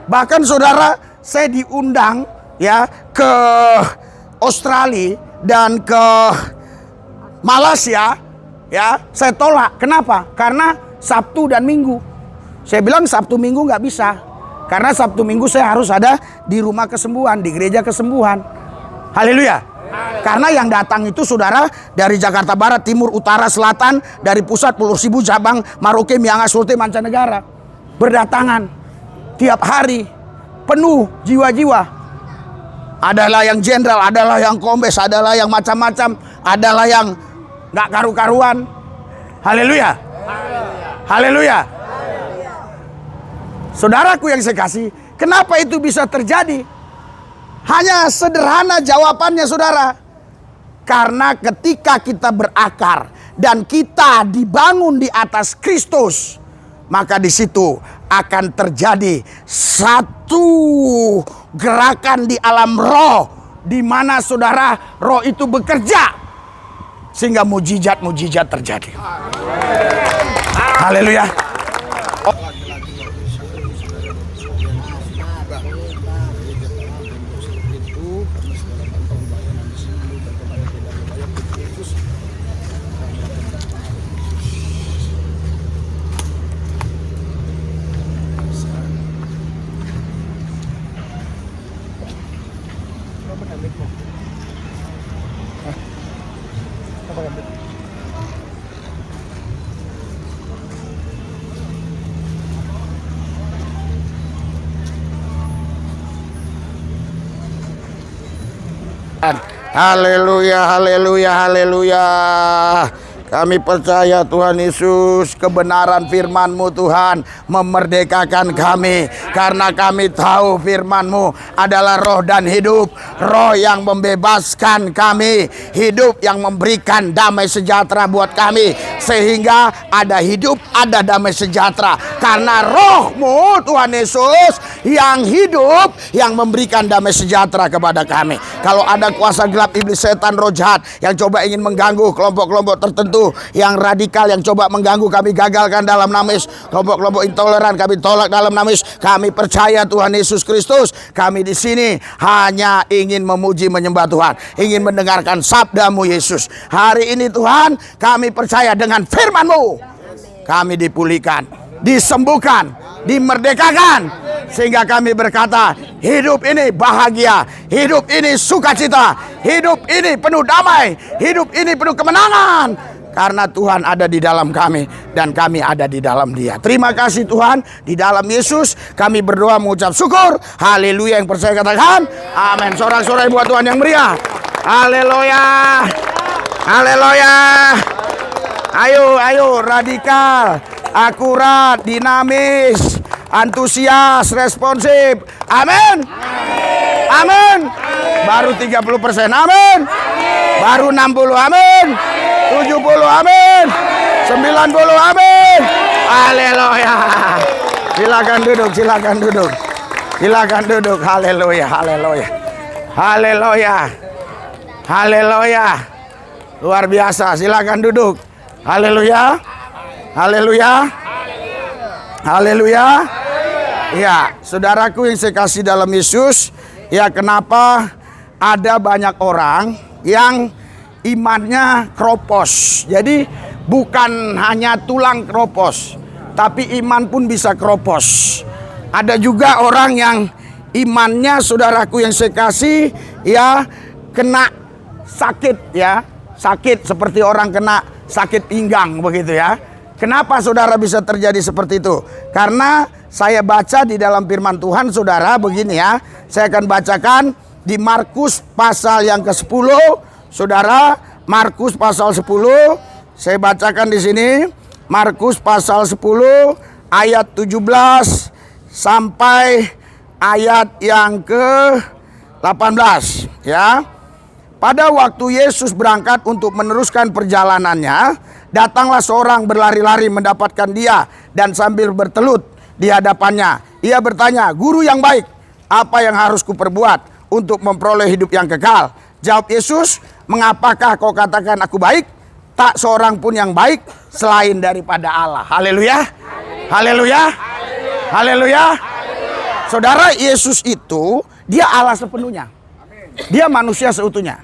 Bahkan saudara, saya diundang ya ke Australia dan ke Malaysia, ya saya tolak. Kenapa? Karena Sabtu dan Minggu. Saya bilang Sabtu Minggu nggak bisa, karena Sabtu Minggu saya harus ada di rumah kesembuhan, di gereja kesembuhan. Haleluya. Karena yang datang itu saudara dari Jakarta Barat, Timur, Utara, Selatan, dari pusat, Pulau Sibu, Cabang, Maroke, Miangas, Surte, mancanegara berdatangan tiap hari, penuh jiwa-jiwa. Adalah yang jenderal, adalah yang kombes, adalah yang macam-macam, adalah yang nggak karu-karuan. Haleluya. Haleluya. Saudaraku yang saya kasih, kenapa itu bisa terjadi? Hanya sederhana jawabannya saudara. Karena ketika kita berakar dan kita dibangun di atas Kristus, maka di situ akan terjadi satu gerakan di alam roh, di mana saudara roh itu bekerja sehingga mujizat-mujizat terjadi. Haleluya. Haleluya, haleluya, haleluya. Kami percaya Tuhan Yesus, kebenaran firman-Mu Tuhan memerdekakan kami. Karena kami tahu firman-Mu adalah roh dan hidup. Roh yang membebaskan kami, hidup yang memberikan damai sejahtera buat kami. Sehingga ada hidup, ada damai sejahtera. Karena roh-Mu Tuhan Yesus yang hidup, yang memberikan damai sejahtera kepada kami. Kalau ada kuasa gelap, iblis, setan, roh jahat yang coba ingin mengganggu kelompok-kelompok tertentu, yang radikal, yang coba mengganggu, kami gagalkan dalam nama Yesus. Kelompok-kelompok intoleran kami tolak dalam nama Yesus. Kami percaya Tuhan Yesus Kristus. Kami di sini hanya ingin memuji menyembah Tuhan, ingin mendengarkan sabda-Mu Yesus. Hari ini Tuhan, kami percaya dengan firman-Mu kami dipulihkan, disembuhkan, dimerdekakan, sehingga kami berkata, hidup ini bahagia, hidup ini sukacita, hidup ini penuh damai, hidup ini penuh kemenangan. Karena Tuhan ada di dalam kami dan kami ada di dalam Dia. Terima kasih Tuhan, di dalam Yesus kami berdoa mengucap syukur. Haleluya, yang percaya katakan amin. Sorak-sorai buat Tuhan yang meriah. Haleluya. Haleluya. Ayo, ayo, radikal, akurat, dinamis, antusias, responsif. Amin. Amin. Baru 30%. Amin. Baru 60. Amin. 70. Amin. 90. Amin. Haleluya. Silakan duduk, silakan duduk. Silakan duduk. Haleluya, haleluya. Haleluya. Haleluya. Luar biasa. Silakan duduk. Haleluya. Haleluya. Haleluya. Ya, saudaraku yang saya kasih dalam Yesus, ya kenapa ada banyak orang yang imannya kropos. Jadi bukan hanya tulang kropos, tapi iman pun bisa kropos. Ada juga orang yang imannya, saudaraku yang saya kasih, ya kena sakit, ya sakit seperti orang kena sakit pinggang begitu ya. Kenapa saudara bisa terjadi seperti itu? Karena saya baca di dalam firman Tuhan saudara begini ya. Saya akan bacakan di Markus pasal yang ke-10. Saudara, Markus pasal 10. Saya bacakan di sini. Markus pasal 10 ayat 17 sampai ayat yang ke-18 ya. Pada waktu Yesus berangkat untuk meneruskan perjalanannya, datanglah seorang berlari-lari mendapatkan dia dan sambil bertelut di hadapannya. Ia bertanya, "Guru yang baik, apa yang harus kuperbuat untuk memperoleh hidup yang kekal?" Jawab Yesus, "Mengapakah kau katakan aku baik? Tak seorang pun yang baik selain daripada Allah." Haleluya. Haleluya. Haleluya. Saudara, Yesus itu dia Allah sepenuhnya. Dia manusia seutuhnya.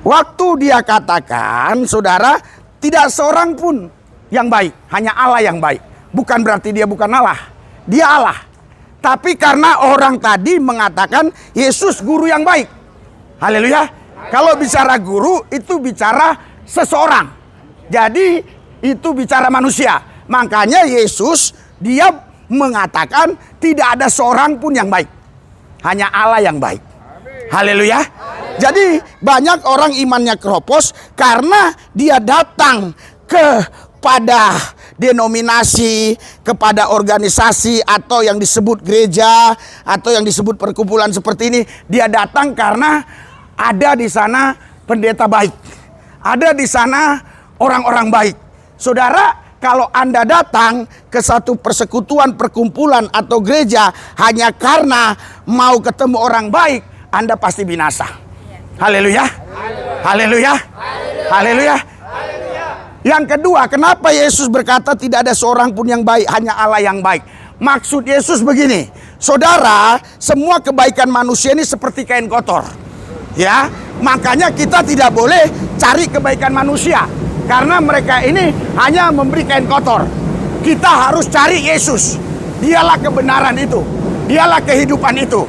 Waktu dia katakan, saudara, tidak seorang pun yang baik, hanya Allah yang baik. Bukan berarti dia bukan Allah. Dia Allah. Tapi karena orang tadi mengatakan Yesus guru yang baik. Haleluya. Kalau bicara guru itu bicara seseorang. Jadi itu bicara manusia. Makanya Yesus dia mengatakan tidak ada seorang pun yang baik. Hanya Allah yang baik. Haleluya. Jadi banyak orang imannya keropos karena dia datang kepada denominasi, kepada organisasi atau yang disebut gereja atau yang disebut perkumpulan seperti ini. Dia datang karena ada di sana pendeta baik. Ada di sana orang-orang baik. Saudara, kalau Anda datang ke satu persekutuan, perkumpulan atau gereja hanya karena mau ketemu orang baik, Anda pasti binasa. Haleluya. Haleluya. Haleluya. Yang kedua, kenapa Yesus berkata tidak ada seorang pun yang baik, hanya Allah yang baik? Maksud Yesus begini, saudara, semua kebaikan manusia ini seperti kain kotor. Ya, makanya kita tidak boleh cari kebaikan manusia karena mereka ini hanya memberi kain kotor. Kita harus cari Yesus. Dialah kebenaran itu. Dialah kehidupan itu.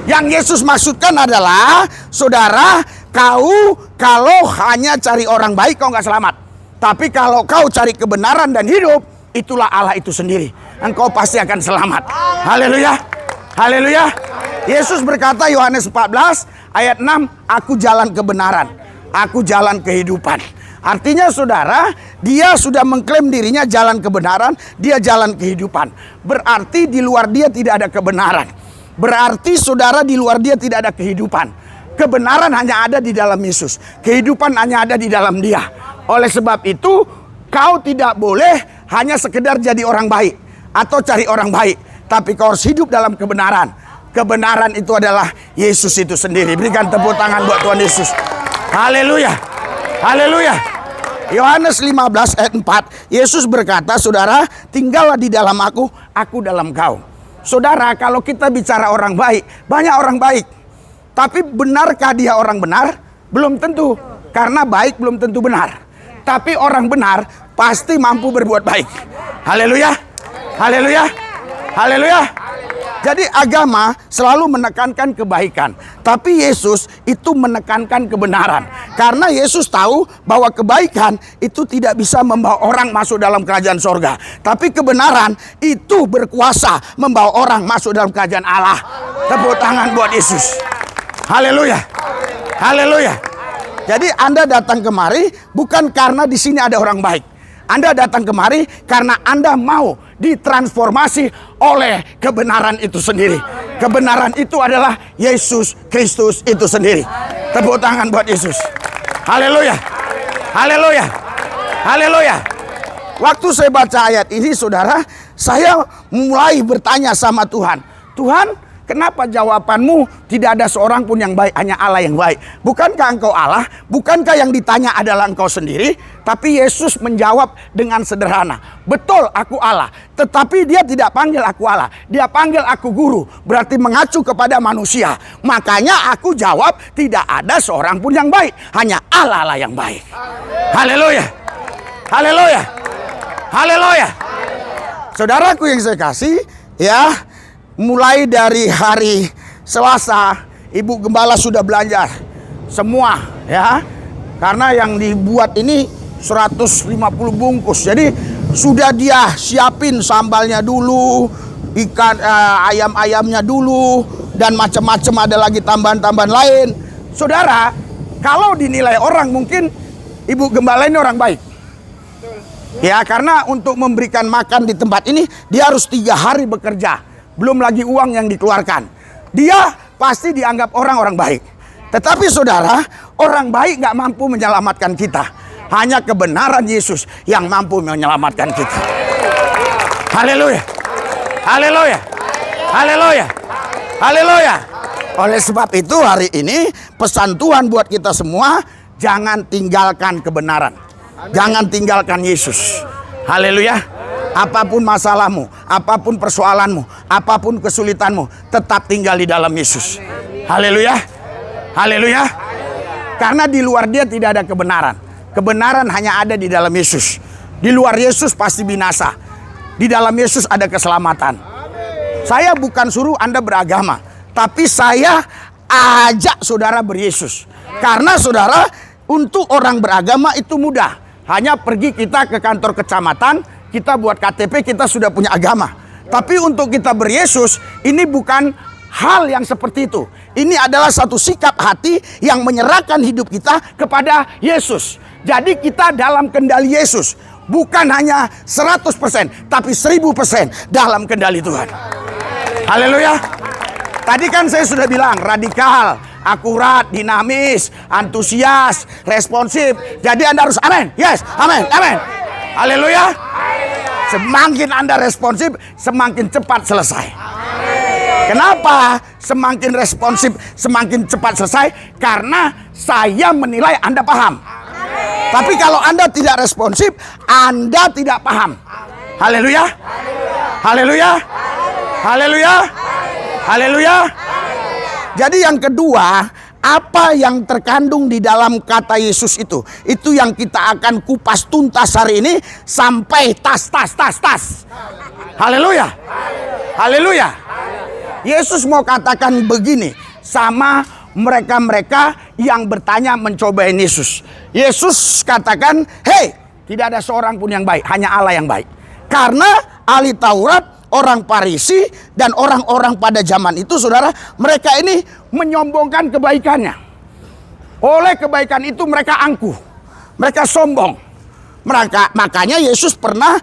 Yang Yesus maksudkan adalah, saudara, kau kalau hanya cari orang baik kau nggak selamat. Tapi kalau kau cari kebenaran dan hidup, itulah Allah itu sendiri. Engkau pasti akan selamat. Haleluya. Haleluya. Yesus berkata Yohanes 14 ayat 6, aku jalan kebenaran, aku jalan kehidupan. Artinya saudara, dia sudah mengklaim dirinya jalan kebenaran, dia jalan kehidupan. Berarti di luar dia tidak ada kebenaran. Berarti saudara, di luar dia tidak ada kehidupan. Kebenaran hanya ada di dalam Yesus. Kehidupan hanya ada di dalam dia. Oleh sebab itu, kau tidak boleh hanya sekedar jadi orang baik atau cari orang baik, tapi kau harus hidup dalam kebenaran. Kebenaran itu adalah Yesus itu sendiri. Berikan tepuk tangan buat Tuhan Yesus. Haleluya. Haleluya. Yohanes 15 ayat 4, Yesus berkata, saudara, tinggallah di dalam aku dalam kau. Saudara, kalau kita bicara orang baik, banyak orang baik. Tapi benarkah dia orang benar? Belum tentu. Karena baik belum tentu benar. Tapi orang benar pasti mampu berbuat baik. Haleluya. Haleluya. Haleluya. Jadi agama selalu menekankan kebaikan. Tapi Yesus itu menekankan kebenaran. Karena Yesus tahu bahwa kebaikan itu tidak bisa membawa orang masuk dalam kerajaan sorga. Tapi kebenaran itu berkuasa membawa orang masuk dalam kerajaan Allah. Tepuk tangan buat Yesus. Haleluya. Haleluya. Jadi Anda datang kemari bukan karena di sini ada orang baik. Anda datang kemari karena Anda mau ditransformasi oleh kebenaran itu sendiri. Kebenaran itu adalah Yesus Kristus itu sendiri. Tepuk tangan buat Yesus. Haleluya. Haleluya. Haleluya. Waktu saya baca ayat ini, saudara, saya mulai bertanya sama Tuhan. Tuhan, kenapa jawabanmu tidak ada seorang pun yang baik, hanya Allah yang baik? Bukankah engkau Allah? Bukankah yang ditanya adalah engkau sendiri? Tapi Yesus menjawab dengan sederhana. Betul, aku Allah. Tetapi dia tidak panggil aku Allah. Dia panggil aku guru. Berarti mengacu kepada manusia. Makanya aku jawab, tidak ada seorang pun yang baik. Hanya Allah lah yang baik. Haleluya. Haleluya. Haleluya. Saudaraku yang saya kasih, ya, mulai dari hari Selasa, Ibu Gembala sudah belanja semua, ya. Karena yang dibuat ini 150 bungkus. Jadi sudah dia siapin sambalnya dulu, ikan ayam-ayamnya dulu, dan macam-macam, ada lagi tambahan-tambahan lain. Saudara, kalau dinilai orang mungkin Ibu Gembala ini orang baik. Ya, karena untuk memberikan makan di tempat ini dia harus 3 hari bekerja. Belum lagi uang yang dikeluarkan. Dia pasti dianggap orang-orang baik. Tetapi saudara, orang baik gak mampu menyelamatkan kita. Hanya kebenaran Yesus yang mampu menyelamatkan kita. Haleluya. Haleluya. Haleluya. Haleluya. Oleh sebab itu hari ini pesan Tuhan buat kita semua, jangan tinggalkan kebenaran. Jangan tinggalkan Yesus. Haleluya. Apapun masalahmu, apapun persoalanmu, apapun kesulitanmu, tetap tinggal di dalam Yesus. Haleluya. Haleluya. Karena di luar dia tidak ada kebenaran. Kebenaran hanya ada di dalam Yesus. Di luar Yesus pasti binasa. Di dalam Yesus ada keselamatan. Saya bukan suruh Anda beragama, tapi saya ajak saudara beryesus. Karena saudara, untuk orang beragama itu mudah. Hanya pergi kita ke kantor kecamatan, kita buat KTP, kita sudah punya agama. Tapi untuk kita beryesus, ini bukan hal yang seperti itu. Ini adalah satu sikap hati yang menyerahkan hidup kita kepada Yesus. Jadi kita dalam kendali Yesus. Bukan hanya 100%, tapi 1000% dalam kendali Tuhan. Haleluya. Tadi kan saya sudah bilang, radikal, akurat, dinamis, antusias, responsif. Jadi Anda harus amin. Yes, amin, amin. Haleluya. Semakin Anda responsif, semakin cepat selesai. Kenapa semakin responsif, semakin cepat selesai? Karena saya menilai Anda paham. Tapi kalau Anda tidak responsif, Anda tidak paham. Haleluya. Haleluya. Haleluya. Haleluya. Jadi yang kedua, apa yang terkandung di dalam kata Yesus itu yang kita akan kupas tuntas hari ini sampai tas. Haleluya. Haleluya. Yesus mau katakan begini sama mereka-mereka yang bertanya mencobain Yesus. Yesus katakan, hei, tidak ada seorang pun yang baik, hanya Allah yang baik. Karena ahli Taurat, orang Farisi, dan orang-orang pada zaman itu, saudara, mereka ini menyombongkan kebaikannya. Oleh kebaikan itu mereka angkuh, mereka sombong. Makanya Yesus pernah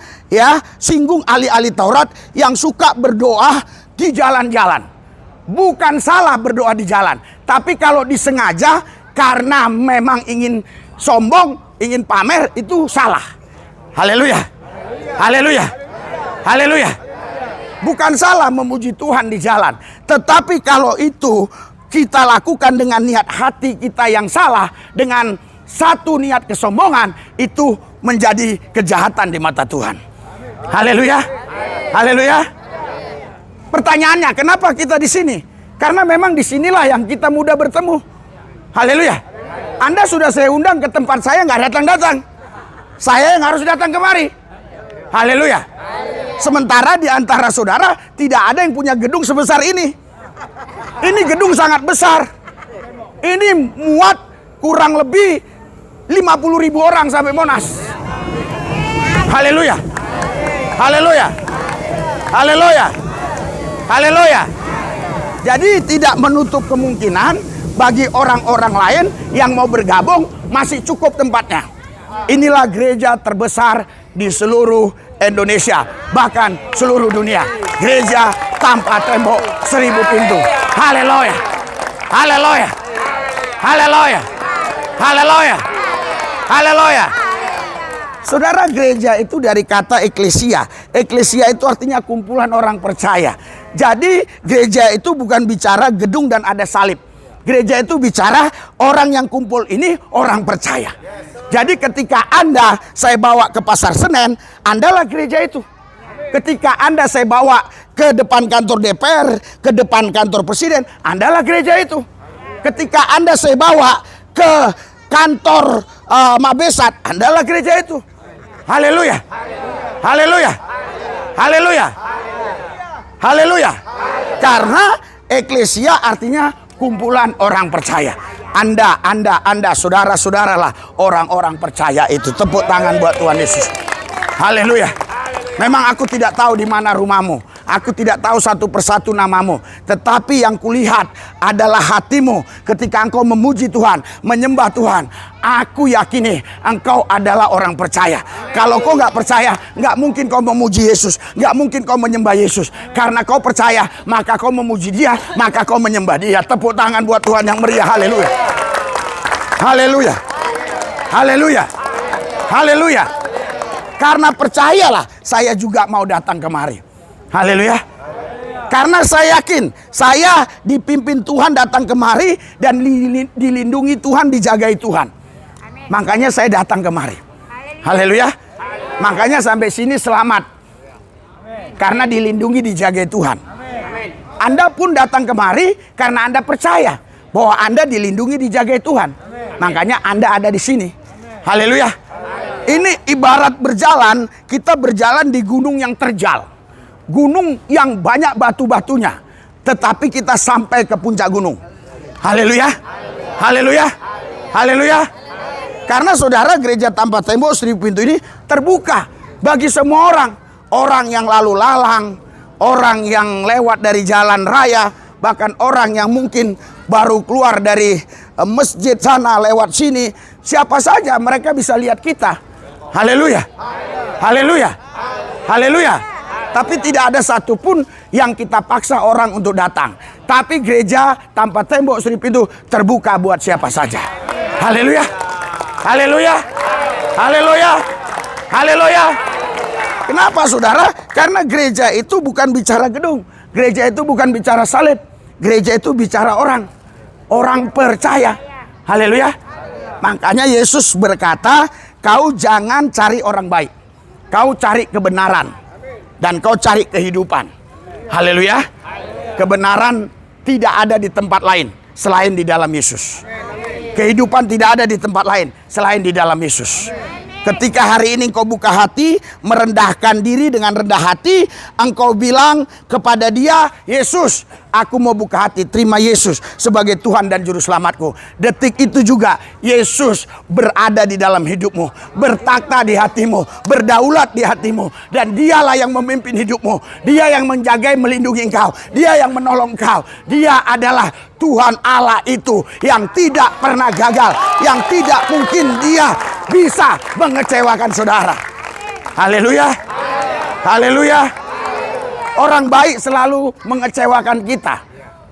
singgung ahli-ahli Taurat yang suka berdoa di jalan-jalan. Bukan salah berdoa di jalan, tapi kalau disengaja karena memang ingin sombong, ingin pamer, itu salah. Haleluya. Haleluya. Haleluya. Bukan salah memuji Tuhan di jalan, tetapi kalau itu kita lakukan dengan niat hati kita yang salah, dengan satu niat kesombongan, itu menjadi kejahatan di mata Tuhan. Haleluya. Haleluya. Pertanyaannya, kenapa kita di sini? Karena memang disinilah yang kita mudah bertemu. Haleluya. Anda sudah saya undang ke tempat saya, nggak datang-datang. Saya yang harus datang kemari. Haleluya. Sementara di antara saudara tidak ada yang punya gedung sebesar ini. Ini gedung sangat besar. Ini muat kurang lebih 50.000 orang sampai Monas. Haleluya. Haleluya. Haleluya. Haleluya. Jadi tidak menutup kemungkinan bagi orang-orang lain yang mau bergabung, masih cukup tempatnya. Inilah gereja terbesar di seluruh Indonesia, bahkan seluruh dunia. Gereja tanpa tembok 1000 pintu. Haleluya. Haleluya. Haleluya. Haleluya. Haleluya. Saudara, gereja itu dari kata eklesia. Eklesia itu artinya kumpulan orang percaya. Jadi gereja itu bukan bicara gedung dan ada salib. Gereja itu bicara orang yang kumpul ini orang percaya. Jadi ketika saya bawa ke Pasar Senen, Andalah gereja itu. Ketika saya bawa ke depan kantor DPR, ke depan kantor Presiden, Andalah gereja itu. Ketika saya bawa ke kantor Mabesat, Andalah gereja itu. Haleluya. Haleluya. Haleluya. Haleluya. Karena eklesia artinya kumpulan orang percaya. Anda, saudara-saudaralah orang-orang percaya itu. Tepuk tangan buat Tuhan Yesus. Haleluya. Memang aku tidak tahu di mana rumahmu. Aku tidak tahu satu persatu namamu. Tetapi yang kulihat adalah hatimu ketika engkau memuji Tuhan, menyembah Tuhan. Aku yakini engkau adalah orang percaya. Kalau kau nggak percaya, nggak mungkin kau memuji Yesus. Nggak mungkin kau menyembah Yesus. Karena kau percaya, maka kau memuji Dia, maka kau menyembah Dia. Tepuk tangan buat Tuhan yang meriah. Haleluya. Haleluya. Haleluya. Haleluya. Karena percayalah, saya juga mau datang kemari. Haleluya. Karena saya yakin saya dipimpin Tuhan datang kemari dan dilindungi Tuhan, dijagai Tuhan. Makanya saya datang kemari. Haleluya. Makanya sampai sini selamat. karena dilindungi, dijagai Tuhan. Anda pun datang kemari karena Anda percaya bahwa Anda dilindungi, dijagai Tuhan. Makanya Anda ada di sini. Haleluya. Ini ibarat berjalan, kita berjalan di gunung yang terjal. Gunung yang banyak batu-batunya. Tetapi kita sampai ke puncak gunung. Haleluya. Haleluya. Haleluya. Karena saudara, gereja tanpa tembok 1000 pintu ini terbuka bagi semua orang. Orang yang lalu lalang, orang yang lewat dari jalan raya, bahkan orang yang mungkin baru keluar dari masjid sana lewat sini. Siapa saja mereka bisa lihat kita. Haleluya. Haleluya. Haleluya. Tapi tidak ada satupun yang kita paksa orang untuk datang. Tapi gereja tanpa tembok 1000 pintu terbuka buat siapa saja. Haleluya. Haleluya. Haleluya. Haleluya. Kenapa saudara? Karena gereja itu bukan bicara gedung. Gereja itu bukan bicara salib. Gereja itu bicara orang. Orang percaya. Haleluya. Makanya Yesus berkata, kau jangan cari orang baik. Kau cari kebenaran. Dan kau cari kehidupan. Haleluya. Kebenaran tidak ada di tempat lain selain di dalam Yesus. Kehidupan tidak ada di tempat lain selain di dalam Yesus. Ketika hari ini engkau buka hati, merendahkan diri dengan rendah hati, engkau bilang kepada dia, Yesus, aku mau buka hati, terima Yesus sebagai Tuhan dan Juru Selamatku. Detik itu juga Yesus berada di dalam hidupmu, bertakhta di hatimu, berdaulat di hatimu. Dan dialah yang memimpin hidupmu. Dia yang menjaga, melindungi engkau. Dia yang menolong engkau. Dia adalah Tuhan Allah itu yang tidak pernah gagal, yang tidak mungkin dia bisa mengecewakan saudara. Haleluya. Haleluya. Orang baik selalu mengecewakan kita,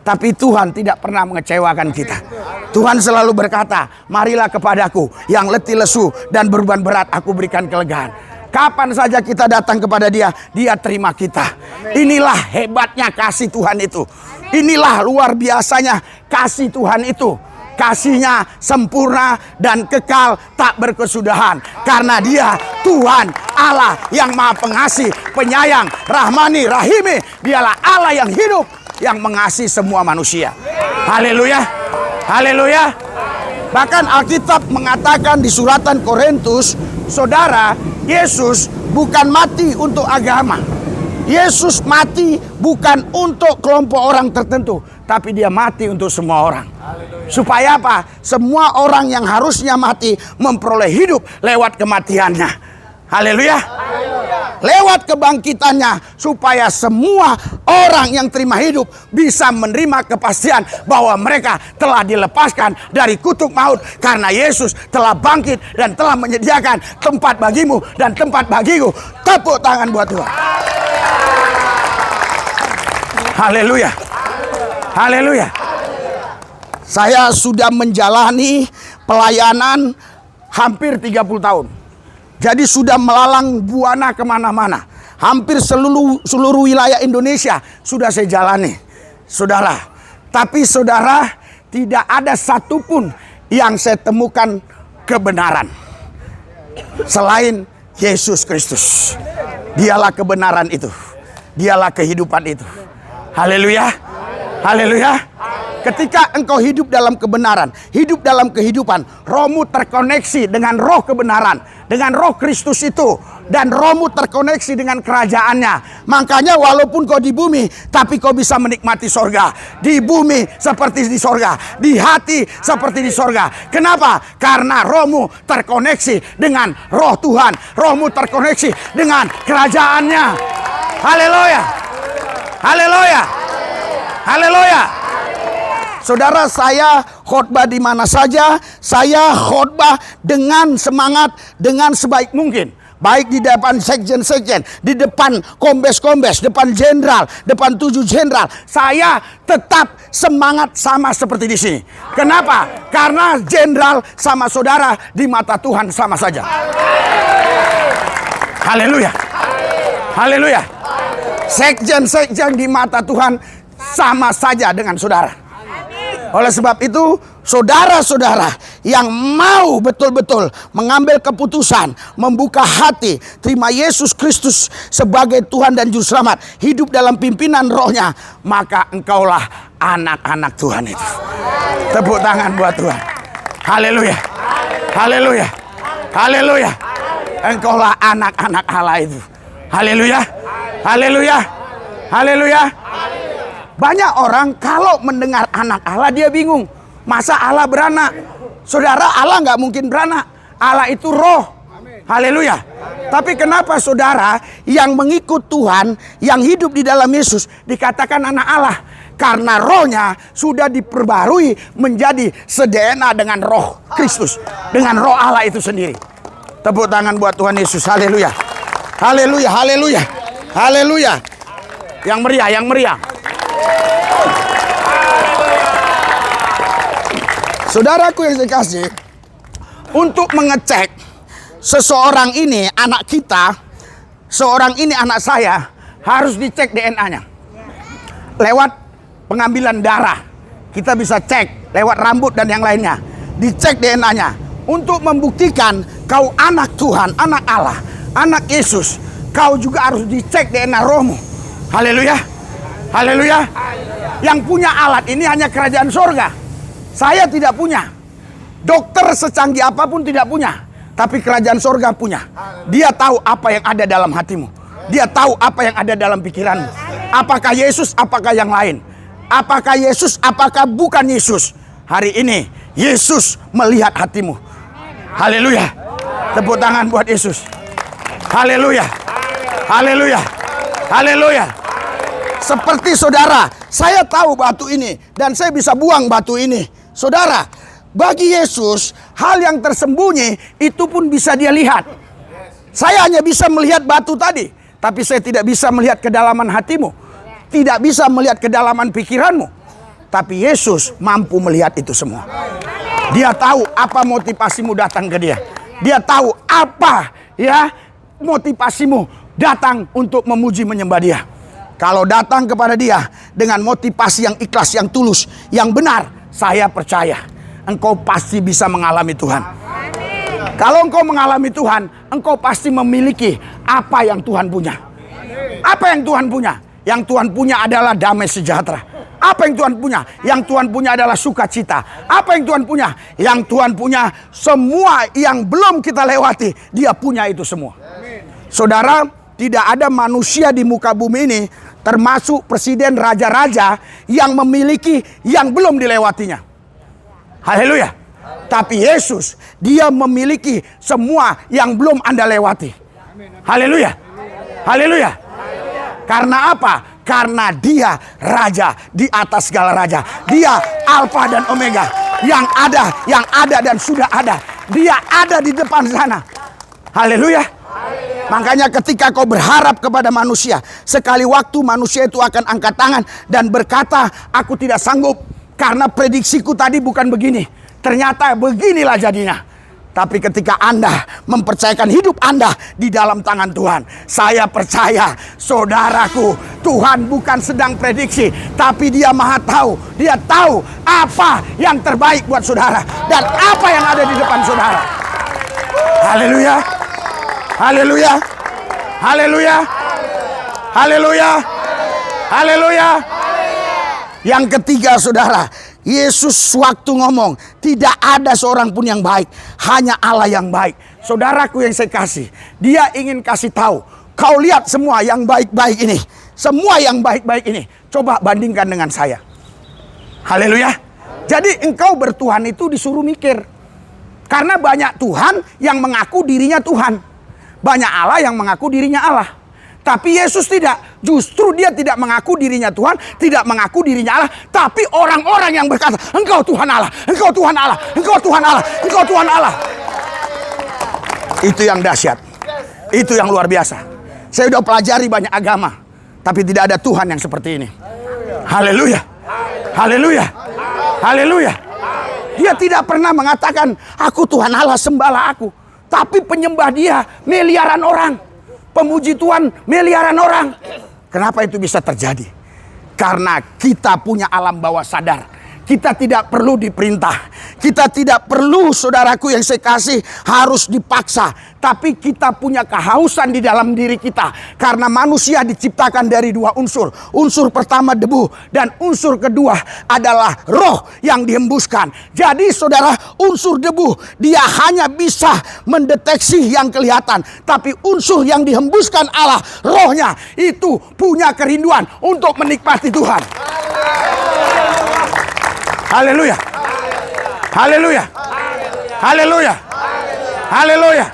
tapi Tuhan tidak pernah mengecewakan kita. Tuhan selalu berkata, marilah kepadaku yang letih lesu dan beban berat, aku berikan kelegaan. Kapan saja kita datang kepada dia, dia terima kita. Inilah hebatnya kasih Tuhan itu. Inilah luar biasanya kasih Tuhan itu. Kasihnya sempurna dan kekal, tak berkesudahan. Karena dia Tuhan Allah yang maha pengasih, penyayang, rahmani, rahimi. Dialah Allah yang hidup, yang mengasihi semua manusia. Haleluya. Haleluya. Bahkan Alkitab mengatakan di suratan Korintus, saudara, Yesus bukan mati untuk agama. Yesus mati bukan untuk kelompok orang tertentu, tapi dia mati untuk semua orang. Supaya apa? Semua orang yang harusnya mati memperoleh hidup lewat kematiannya. Haleluya. Lewat kebangkitannya, supaya semua orang yang terima hidup bisa menerima kepastian bahwa mereka telah dilepaskan dari kutuk maut, karena Yesus telah bangkit dan telah menyediakan tempat bagimu dan tempat bagiku. Tepuk tangan buat Tuhan. Haleluya. Haleluya. Saya sudah menjalani pelayanan hampir 30 tahun. Jadi sudah melalang buana kemana-mana. Hampir seluruh wilayah Indonesia sudah saya jalani, saudara. Tapi saudara, tidak ada satupun yang saya temukan kebenaran selain Yesus Kristus. Dialah kebenaran itu. Dialah kehidupan itu. Haleluya. Haleluya. Ketika engkau hidup dalam kebenaran, hidup dalam kehidupan, rohmu terkoneksi dengan roh kebenaran, dengan roh Kristus itu, dan rohmu terkoneksi dengan kerajaannya. Makanya walaupun kau di bumi, tapi kau bisa menikmati sorga. Di bumi seperti di sorga, di hati seperti di sorga. Kenapa? Karena rohmu terkoneksi dengan roh Tuhan, rohmu terkoneksi dengan kerajaannya. Haleluya. Haleluya. Haleluya. Saudara, saya khotbah di mana saja, saya khotbah dengan semangat, dengan sebaik mungkin. Baik di depan sekjen-sekjen, di depan kombes-kombes, depan jenderal, depan 7 jenderal. Saya tetap semangat sama seperti di sini. Kenapa? Karena jenderal sama saudara di mata Tuhan sama saja. Haleluya. Haleluya. Sekjen-sekjen di mata Tuhan sama saja dengan saudara. Oleh sebab itu, Saudara-saudara yang mau betul-betul mengambil keputusan, membuka hati, terima Yesus Kristus sebagai Tuhan dan Juru Selamat, hidup dalam pimpinan Roh-Nya, maka engkaulah anak-anak Tuhan itu. Tepuk tangan buat Tuhan. Haleluya. Haleluya. Haleluya. Engkaulah anak-anak Allah itu. Haleluya. Haleluya. Haleluya. Banyak orang kalau mendengar anak Allah dia bingung. Masa Allah beranak? Saudara, Allah nggak mungkin beranak. Allah itu roh. Haleluya. Tapi kenapa saudara yang mengikut Tuhan, yang hidup di dalam Yesus dikatakan anak Allah? Karena rohnya sudah diperbarui menjadi sedena dengan roh Kristus, dengan roh Allah itu sendiri. Tepuk tangan buat Tuhan Yesus. Haleluya. Haleluya. Haleluya. Haleluya. Yang meriah, yang meriah. Saudaraku yang saya kasih, untuk mengecek seseorang ini anak kita, seorang ini anak saya, harus dicek DNA-nya. Lewat pengambilan darah, kita bisa cek lewat rambut dan yang lainnya. Dicek DNA-nya untuk membuktikan kau anak Tuhan, anak Allah, anak Yesus. Kau juga harus dicek DNA rohmu. Haleluya. Haleluya. Yang punya alat ini hanya kerajaan sorga. Saya tidak punya. Dokter secanggih apapun tidak punya. Tapi kerajaan sorga punya. Dia tahu apa yang ada dalam hatimu. Dia tahu apa yang ada dalam pikiranmu. Apakah Yesus, apakah yang lain. Apakah Yesus, apakah bukan Yesus. Hari ini Yesus melihat hatimu. Haleluya. Tepuk tangan buat Yesus. Haleluya. Haleluya. Haleluya. Seperti saudara, saya tahu batu ini dan saya bisa buang batu ini. Saudara, bagi Yesus hal yang tersembunyi itu pun bisa dia lihat. Saya hanya bisa melihat batu tadi, tapi saya tidak bisa melihat kedalaman hatimu, tidak bisa melihat kedalaman pikiranmu. Tapi Yesus mampu melihat itu semua. Dia tahu apa motivasimu datang ke dia. Dia tahu apa ya motivasimu datang untuk memuji menyembah dia. Kalau datang kepada dia dengan motivasi yang ikhlas, yang tulus, yang benar, saya percaya engkau pasti bisa mengalami Tuhan. Kalau engkau mengalami Tuhan, engkau pasti memiliki apa yang Tuhan punya. Apa yang Tuhan punya? Yang Tuhan punya adalah damai sejahtera. Apa yang Tuhan punya? Yang Tuhan punya adalah sukacita. Apa yang Tuhan punya? Yang Tuhan punya semua yang belum kita lewati, dia punya itu semua. Saudara, tidak ada manusia di muka bumi ini, termasuk presiden, raja-raja, yang memiliki yang belum dilewatinya. Haleluya. Tapi Yesus, dia memiliki semua yang belum Anda lewati. Haleluya. Haleluya. Karena apa? Karena dia raja di atas segala raja. Dia Alfa dan Omega. Yang ada dan sudah ada. Dia ada di depan sana. Haleluya. Makanya ketika kau berharap kepada manusia, sekali waktu manusia itu akan angkat tangan dan berkata, aku tidak sanggup karena prediksiku tadi bukan begini. Ternyata beginilah jadinya. Tapi ketika Anda mempercayakan hidup Anda di dalam tangan Tuhan, saya percaya saudaraku, Tuhan bukan sedang prediksi, tapi dia maha tahu. Dia tahu apa yang terbaik buat saudara dan apa yang ada di depan saudara. Haleluya. Haleluya. Haleluya. Haleluya. Haleluya. Yang ketiga saudara, Yesus waktu ngomong, tidak ada seorang pun yang baik, hanya Allah yang baik. Saudaraku yang saya kasih, dia ingin kasih tahu, kau lihat semua yang baik-baik ini, semua yang baik-baik ini, coba bandingkan dengan saya. Haleluya. Jadi engkau bertuhan itu disuruh mikir. Karena banyak Tuhan yang mengaku dirinya Tuhan, banyak Allah yang mengaku dirinya Allah. Tapi Yesus tidak. Justru dia tidak mengaku dirinya Tuhan, tidak mengaku dirinya Allah. Tapi orang-orang yang berkata, engkau Tuhan Allah, engkau Tuhan Allah, engkau Tuhan Allah, engkau Tuhan Allah. Itu yang dahsyat. Itu yang luar biasa. Saya sudah pelajari banyak agama, tapi tidak ada Tuhan yang seperti ini. Haleluya. Haleluya. Haleluya. Dia tidak pernah mengatakan, aku Tuhan Allah, sembahlah aku. Tapi penyembah dia miliaran orang. Pemuji Tuhan miliaran orang. Kenapa itu bisa terjadi? Karena kita punya alam bawah sadar. kita tidak perlu diperintah. Kita tidak perlu, saudaraku yang saya kasih, harus dipaksa. Tapi kita punya kehausan di dalam diri kita. Karena manusia diciptakan dari dua unsur. Unsur pertama debu, dan unsur kedua adalah roh yang dihembuskan. Jadi saudara, unsur debu dia hanya bisa mendeteksi yang kelihatan. Tapi unsur yang dihembuskan Allah, rohnya, itu punya kerinduan untuk menikmati Tuhan. Haleluya. Haleluya. Haleluya. Haleluya.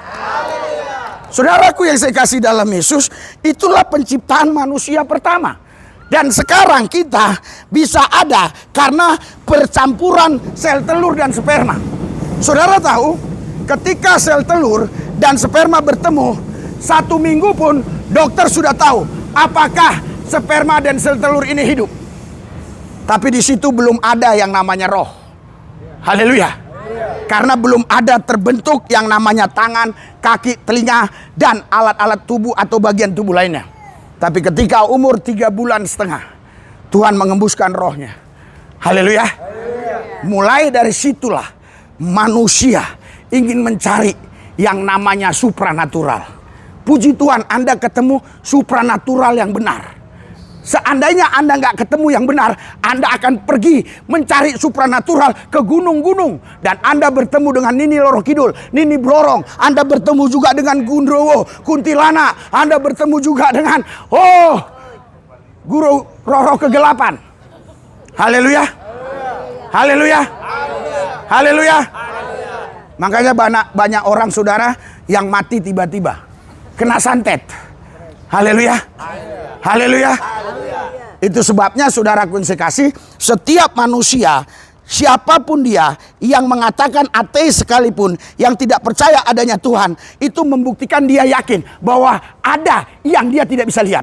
Saudaraku yang saya kasih dalam Yesus, itulah penciptaan manusia pertama. Dan sekarang kita bisa ada karena percampuran sel telur dan sperma. Saudara tahu, ketika sel telur dan sperma bertemu, 1 minggu pun dokter sudah tahu apakah sperma dan sel telur ini hidup. Tapi di situ belum ada yang namanya roh. Haleluya. Karena belum ada terbentuk yang namanya tangan, kaki, telinga, dan alat-alat tubuh atau bagian tubuh lainnya. Tapi ketika umur 3,5 bulan, Tuhan mengembuskan rohnya. Haleluya. Mulai dari situlah manusia ingin mencari yang namanya supranatural. Puji Tuhan, Anda ketemu supranatural yang benar. Seandainya Anda nggak ketemu yang benar, Anda akan pergi mencari supranatural ke gunung-gunung. Dan Anda bertemu dengan Nini Loro Kidul, Nini Blorong. Anda bertemu juga dengan Gundrowo, Kuntilanak. Anda bertemu juga dengan, Guru Roh Kegelapan. Haleluya. Haleluya. Haleluya. Makanya banyak orang saudara yang mati tiba-tiba. Kena santet. Haleluya. Haleluya. Itu sebabnya saudaraku yang saya kasih, setiap manusia, siapapun dia yang mengatakan ateis sekalipun, yang tidak percaya adanya Tuhan, itu membuktikan dia yakin bahwa ada yang dia tidak bisa lihat.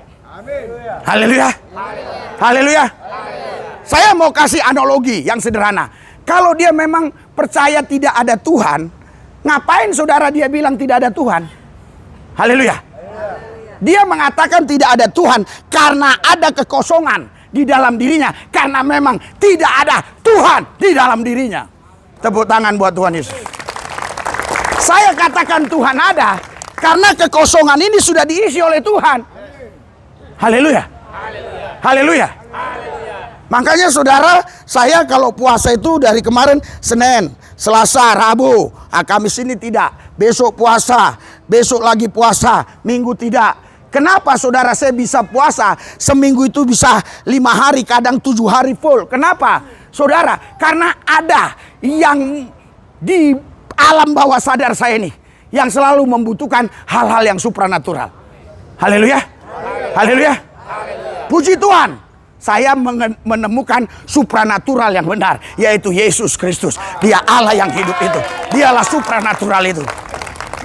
Haleluya. Haleluya. Saya mau kasih analogi yang sederhana. Kalau dia memang percaya tidak ada Tuhan, ngapain saudara dia bilang tidak ada Tuhan? Haleluya. Dia mengatakan tidak ada Tuhan karena ada kekosongan di dalam dirinya. Karena memang tidak ada Tuhan di dalam dirinya. Tepuk tangan buat Tuhan Yesus. Saya katakan Tuhan ada karena kekosongan ini sudah diisi oleh Tuhan. Haleluya. Haleluya. Makanya saudara, saya kalau puasa itu dari kemarin Senin, Selasa, Rabu. Kamis ini tidak. Besok puasa. Besok lagi puasa. Minggu tidak. Kenapa saudara saya bisa puasa? Seminggu itu bisa 5 hari, kadang 7 hari full. Kenapa? Saudara, karena ada yang di alam bawah sadar saya ini, yang selalu membutuhkan hal-hal yang supranatural. Haleluya. Haleluya. Puji Tuhan, saya menemukan supranatural yang benar, yaitu Yesus Kristus. Dia Allah yang hidup itu. Dialah supranatural itu.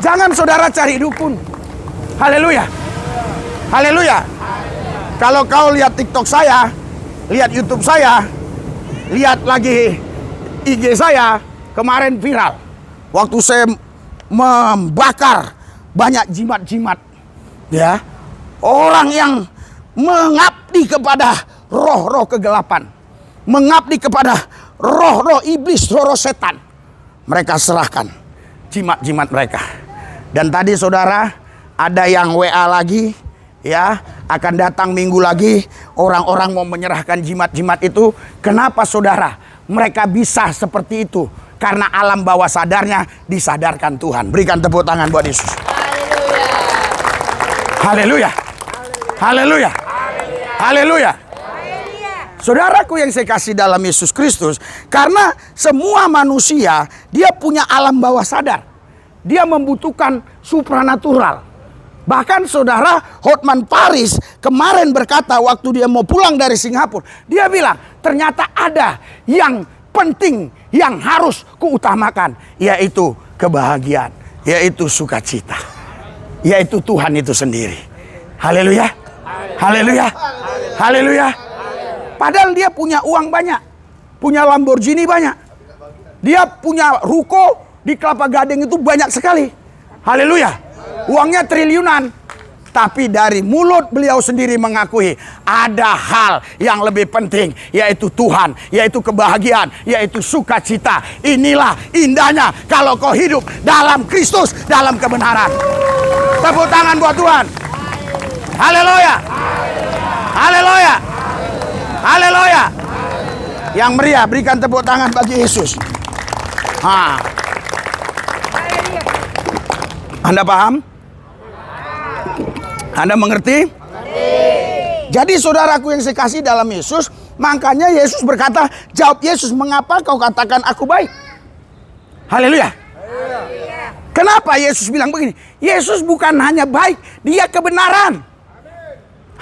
Jangan saudara cari dukun. Haleluya. Haleluya. Kalau kau lihat TikTok saya, lihat YouTube saya, lihat lagi IG saya, kemarin viral. Waktu saya membakar banyak jimat-jimat, ya, orang yang mengabdi kepada roh-roh kegelapan, mengabdi kepada roh-roh iblis, roh-roh setan. Mereka serahkan jimat-jimat mereka. Dan tadi saudara, ada yang WA lagi, ya, akan datang minggu lagi. Orang-orang mau menyerahkan jimat-jimat itu. Kenapa saudara? Mereka bisa seperti itu karena alam bawah sadarnya disadarkan Tuhan. Berikan tepuk tangan buat Yesus. Haleluya. Haleluya. Haleluya. Saudaraku yang saya kasih dalam Yesus Kristus, karena semua manusia dia punya alam bawah sadar. Dia membutuhkan supranatural. Bahkan saudara, Hotman Paris kemarin berkata waktu dia mau pulang dari Singapura, dia bilang ternyata ada yang penting yang harus kuutamakan, yaitu kebahagiaan, yaitu sukacita, yaitu Tuhan itu sendiri. Haleluya. Haleluya. Haleluya. Padahal dia punya uang banyak, punya Lamborghini banyak, dia punya ruko di Kelapa Gading itu banyak sekali. Haleluya. Uangnya triliunan. Tapi dari mulut beliau sendiri mengakui ada hal yang lebih penting, yaitu Tuhan, yaitu kebahagiaan, yaitu sukacita. Inilah indahnya kalau kau hidup dalam Kristus, dalam kebenaran. Tepuk tangan buat Tuhan. Haleluya. Haleluya. Haleluya. Yang meriah berikan tepuk tangan bagi Yesus. Anda paham? Anda mengerti? Jadi saudaraku yang saya kasih dalam Yesus, makanya Yesus berkata, jawab Yesus, mengapa kau katakan aku baik? Haleluya. Kenapa Yesus bilang begini? Yesus bukan hanya baik, dia kebenaran.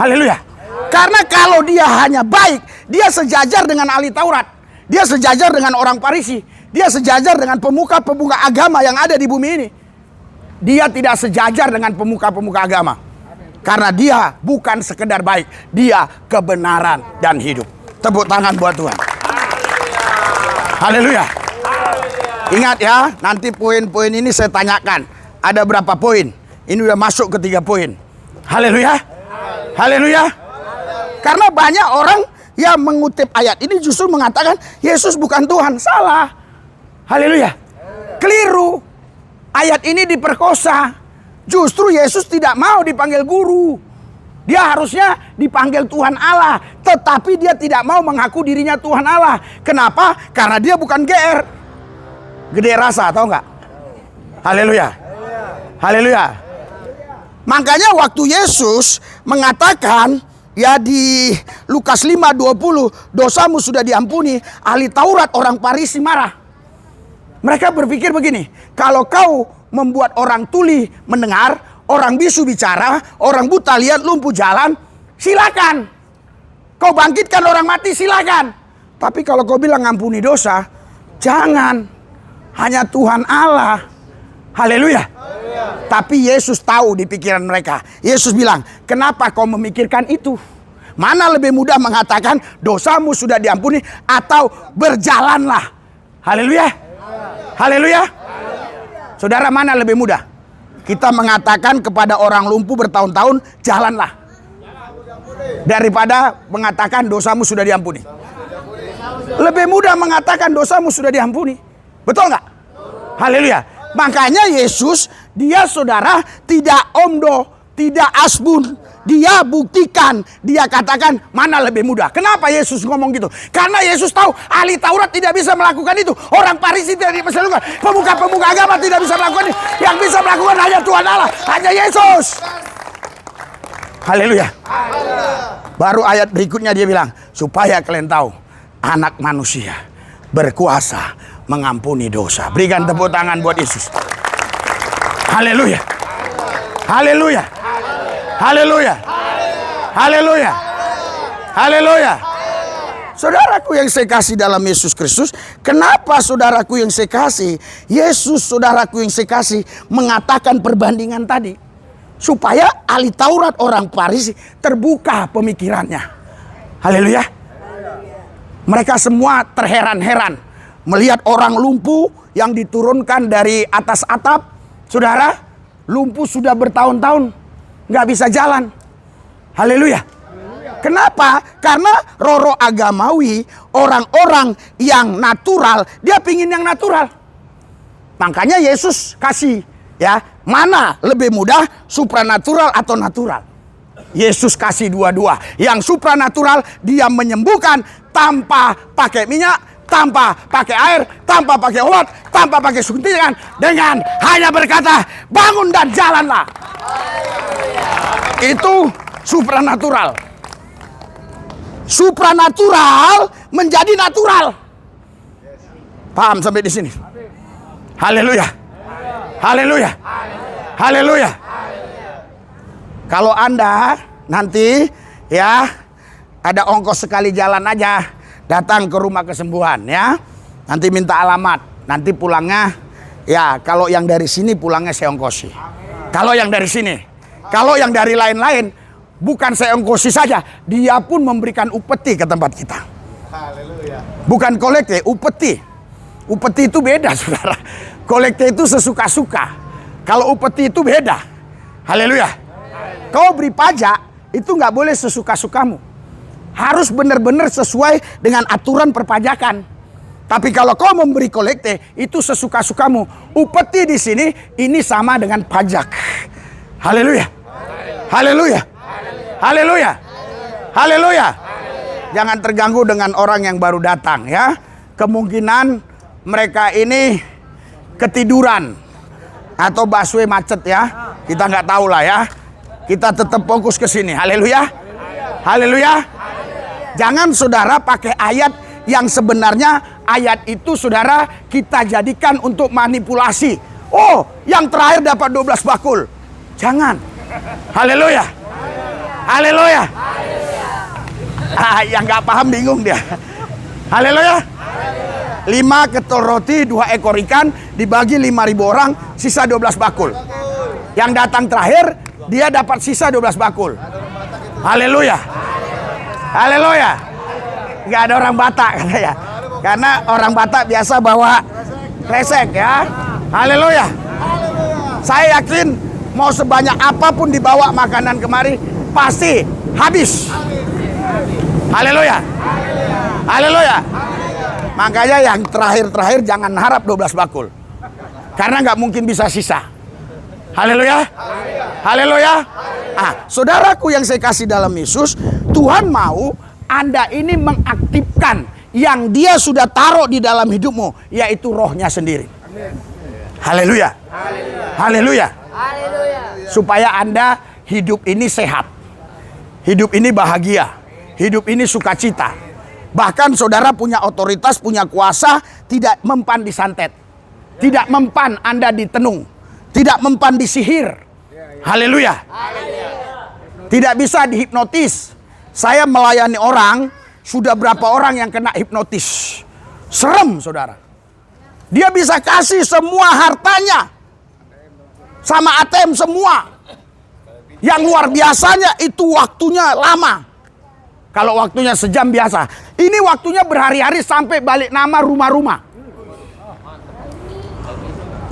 Haleluya. Karena kalau dia hanya baik, dia sejajar dengan ahli Taurat. Dia sejajar dengan orang Farisi. Dia sejajar dengan pemuka-pemuka agama yang ada di bumi ini. Dia tidak sejajar dengan pemuka-pemuka agama. Karena dia bukan sekedar baik, dia kebenaran dan hidup. Tepuk tangan buat Tuhan. Haleluya. Ingat ya, nanti poin-poin ini saya tanyakan. Ada berapa poin? Ini udah masuk ke 3 poin. Haleluya. Haleluya. Karena banyak orang yang mengutip ayat ini justru mengatakan Yesus bukan Tuhan. Salah. Haleluya. Keliru. Ayat ini diperkosa. Justru Yesus tidak mau dipanggil guru. Dia harusnya dipanggil Tuhan Allah. Tetapi dia tidak mau mengaku dirinya Tuhan Allah. Kenapa? Karena dia bukan GR. Gede rasa, tahu nggak? Haleluya. Haleluya. Makanya waktu Yesus mengatakan ya di Lukas 5:20, dosamu sudah diampuni, ahli Taurat orang Farisi marah. Mereka berpikir begini, kalau kau membuat orang tuli mendengar, orang bisu bicara, orang buta lihat, lumpuh jalan, silakan. Kau bangkitkan orang mati, silakan. Tapi kalau kau bilang ngampuni dosa, jangan. Hanya Tuhan Allah. Haleluya. Tapi Yesus tahu di pikiran mereka. Yesus bilang, kenapa kau memikirkan itu? Mana lebih mudah mengatakan dosamu sudah diampuni atau berjalanlah? Haleluya. Haleluya. Saudara, mana lebih mudah? Kita mengatakan kepada orang lumpuh bertahun-tahun, jalanlah. Daripada mengatakan dosamu sudah diampuni. Lebih mudah mengatakan dosamu sudah diampuni. Betul nggak? Haleluya. Makanya Yesus, dia saudara tidak omdo, tidak asbun. Dia buktikan, dia katakan mana lebih mudah. Kenapa Yesus ngomong gitu? Karena Yesus tahu ahli Taurat tidak bisa melakukan itu. Orang Farisi tidak bisa melakukan. Pemuka-pemuka agama tidak bisa melakukan itu. Yang bisa melakukan hanya Tuhan Allah, hanya Yesus. Haleluya. Baru ayat berikutnya dia bilang, supaya kalian tahu anak manusia berkuasa mengampuni dosa. Berikan tepuk tangan buat Yesus. Haleluya. Haleluya. Haleluya. Haleluya. Haleluya. Saudaraku yang saya kasih dalam Yesus Kristus, kenapa saudaraku yang saya kasih, Yesus saudaraku yang saya kasih mengatakan perbandingan tadi? Supaya ahli Taurat orang Farisi terbuka pemikirannya. Haleluya. Mereka semua terheran-heran melihat orang lumpuh yang diturunkan dari atas atap. Saudara, lumpuh sudah bertahun-tahun nggak bisa jalan. Haleluya. Kenapa? Karena roh-roh agamawi, orang-orang yang natural, dia pingin yang natural. Makanya Yesus kasih ya, mana lebih mudah, supranatural atau natural? Yesus kasih dua-dua. Yang supranatural, dia menyembuhkan tanpa pakai minyak, tanpa pakai air, tanpa pakai obat, tanpa pakai suntikan, dengan hanya berkata, bangun dan jalanlah. Itu supranatural. Supranatural menjadi natural. Paham sampai di sini? Haleluya. Haleluya. Haleluya. Kalau Anda nanti ya ada ongkos sekali jalan aja, datang ke rumah kesembuhan ya. Nanti minta alamat, nanti pulangnya ya kalau yang dari sini pulangnya saya ongkosi. Kalau yang dari sini, kalau yang dari lain-lain bukan saya ongkosi saja, dia pun memberikan upeti ke tempat kita. Haleluya. Bukan kolekte, upeti. Upeti itu beda, saudara. Kolekte itu sesuka-suka. Kalau upeti itu beda. Haleluya. Kau beri pajak itu nggak boleh sesuka-sukamu. Harus benar-benar sesuai dengan aturan perpajakan. Tapi kalau kau memberi kolekte itu sesuka-sukamu. Upeti di sini ini sama dengan pajak. Haleluya. Haleluya. Haleluya. Haleluya. Jangan terganggu dengan orang yang baru datang ya. Kemungkinan mereka ini ketiduran atau busway macet ya. Kita nggak tahu lah ya. Kita tetap fokus ke sini. Haleluya. Haleluya. Jangan saudara pakai ayat yang sebenarnya ayat itu saudara kita jadikan untuk manipulasi. Oh, yang terakhir dapat 12 bakul. Jangan. Haleluya. Haleluya. Yang nggak paham bingung dia. Haleluya. 5 ketul roti, 2 ekor ikan dibagi 5.000 orang, sisa 12 bakul. Yang datang terakhir dia dapat sisa 12 bakul. Haleluya. Haleluya. Gak ada orang Batak katanya. Karena orang Batak biasa bawa kresek ya. Haleluya. Saya yakin mau sebanyak apapun dibawa makanan kemari pasti habis. Haleluya. Haleluya. Makanya yang terakhir-terakhir jangan harap 12 bakul. Karena nggak mungkin bisa sisa. Haleluya. Haleluya. Saudaraku yang saya kasih dalam Yesus, Tuhan mau Anda ini mengaktifkan yang Dia sudah taruh di dalam hidupmu, yaitu rohnya sendiri. Haleluya. Haleluya. Supaya Anda hidup ini sehat. Hidup ini bahagia. Hidup ini sukacita. Bahkan saudara punya otoritas, punya kuasa, tidak mempan disantet. Tidak mempan Anda ditenung. Tidak mempan disihir. Haleluya. Tidak bisa dihipnotis. Saya melayani orang, sudah berapa orang yang kena hipnotis. Serem saudara. Dia bisa kasih semua hartanya. Sama ATM semua. Yang luar biasanya itu waktunya lama. Kalau waktunya sejam biasa. Ini waktunya berhari-hari sampai balik nama rumah-rumah.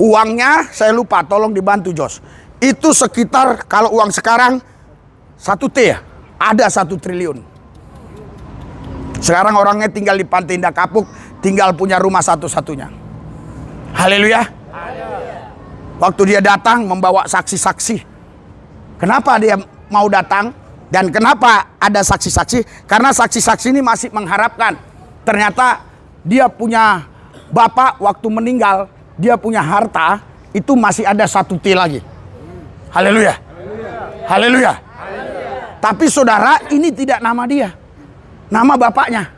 Uangnya saya lupa, tolong dibantu Jos. Itu sekitar kalau uang sekarang 1 T ya. Ada 1 triliun. Sekarang orangnya tinggal di Pantai Indah Kapuk, tinggal punya rumah satu-satunya. Haleluya. Waktu dia datang membawa saksi-saksi. Kenapa dia mau datang? Dan kenapa ada saksi-saksi? Karena saksi-saksi ini masih mengharapkan. Ternyata dia punya bapak waktu meninggal, dia punya harta, itu masih ada 1 T lagi. Haleluya. Haleluya. Tapi saudara, ini tidak nama dia. Nama bapaknya.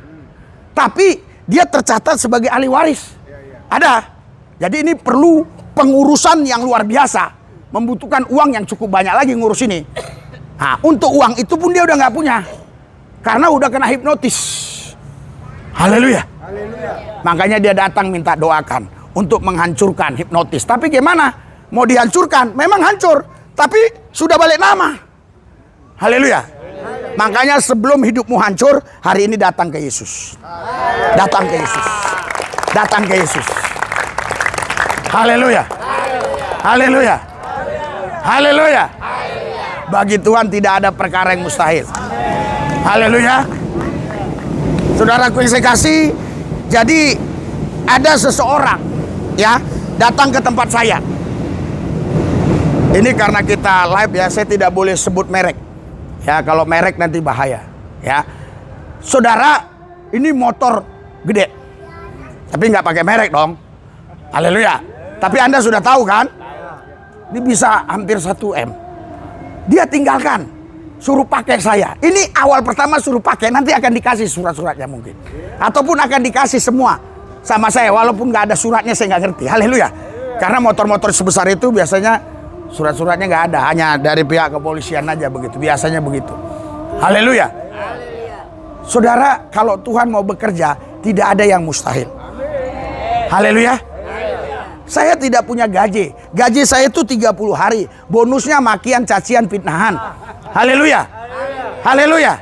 Tapi dia tercatat sebagai ahli waris. Ada. Jadi ini perlu pengurusan yang luar biasa. Membutuhkan uang yang cukup banyak lagi ngurus ini. Nah, untuk uang itu pun dia udah nggak punya. Karena udah kena hipnotis. Haleluya. Makanya dia datang minta doakan untuk menghancurkan hipnotis. Tapi gimana? Mau dihancurkan? Memang hancur. Tapi sudah balik nama. Haleluya. Makanya sebelum hidupmu hancur, hari ini datang ke Yesus. Datang ke Yesus. Datang ke Yesus. Haleluya. Haleluya. Haleluya. Bagi Tuhan tidak ada perkara yang mustahil. Haleluya. Saudaraku yang saya kasih, jadi ada seseorang ya datang ke tempat saya. Ini karena kita live ya, saya tidak boleh sebut merek. Ya, kalau merek nanti bahaya. Ya, saudara, ini motor gede, tapi nggak pakai merek dong. Haleluya. Tapi Anda sudah tahu kan? Ini bisa hampir 1 M. Dia tinggalkan, suruh pakai saya. Ini awal pertama suruh pakai, nanti akan dikasih surat-suratnya mungkin. Ataupun akan dikasih semua sama saya, walaupun nggak ada suratnya saya nggak ngerti. Haleluya. Karena motor-motor sebesar itu biasanya surat-suratnya nggak ada, hanya dari pihak kepolisian aja begitu. Biasanya begitu. Haleluya. Saudara, kalau Tuhan mau bekerja, tidak ada yang mustahil. Haleluya. Saya tidak punya gaji. Gaji saya itu 30 hari. Bonusnya makian, cacian, fitnahan. Haleluya. Haleluya.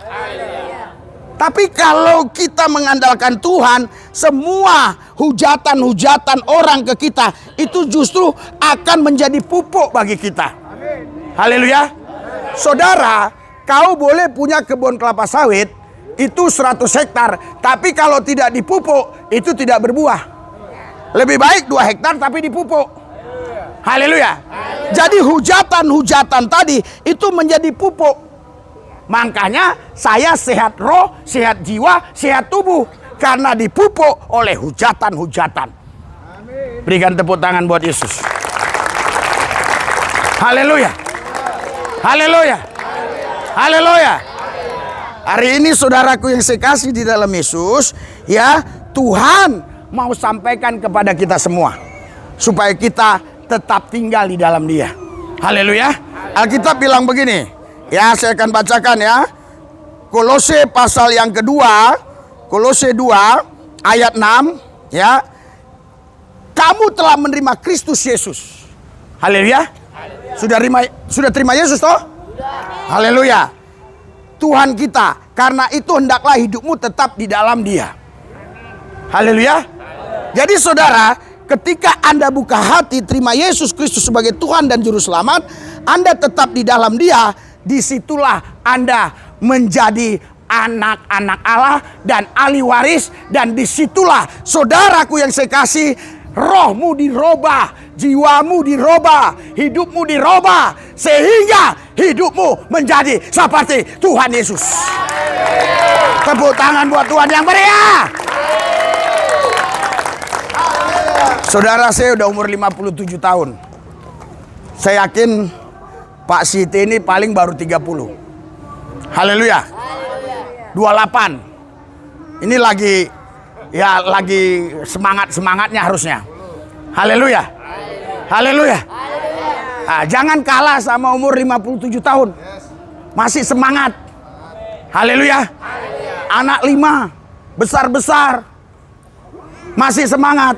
Tapi kalau kita mengandalkan Tuhan, semua hujatan-hujatan orang ke kita itu justru akan menjadi pupuk bagi kita. Haleluya. Saudara, kau boleh punya kebun kelapa sawit itu 100 hektar, tapi kalau tidak dipupuk itu tidak berbuah. Lebih baik 2 hektar tapi dipupuk. Haleluya. Jadi hujatan-hujatan tadi itu menjadi pupuk. Makanya saya sehat roh, sehat jiwa, sehat tubuh, karena dipupuk oleh hujatan-hujatan. Berikan tepuk tangan buat Yesus. Haleluya. Haleluya. Haleluya. Hari ini saudaraku yang saya kasih di dalam Yesus, ya, Tuhan mau sampaikan kepada kita semua supaya kita tetap tinggal di dalam Dia. Haleluya. Alkitab bilang begini, ya, saya akan bacakan ya. Kolose pasal yang kedua, Kolose 2 ayat 6, ya. Kamu telah menerima Kristus Yesus. Haleluya. Sudah terima Yesus toh? Haleluya. Tuhan kita, karena itu hendaklah hidupmu tetap di dalam Dia. Haleluya. Jadi saudara, ketika Anda buka hati terima Yesus Kristus sebagai Tuhan dan Juru Selamat, Anda tetap di dalam Dia, disitulah Anda menjadi anak-anak Allah dan ahli waris, dan disitulah saudaraku yang saya kasih, rohmu dirubah, jiwamu dirubah, hidupmu dirubah, sehingga hidupmu menjadi seperti Tuhan Yesus. Tepuk tangan buat Tuhan yang meriah. Saudara, saya udah umur 57 tahun. Saya yakin Pak Siti ini paling baru 30. Haleluya. 28. Ini lagi semangat-semangatnya harusnya. Haleluya. Haleluya. Nah, jangan kalah sama umur 57 tahun. Masih semangat. Haleluya. Anak 5, besar-besar. Masih semangat.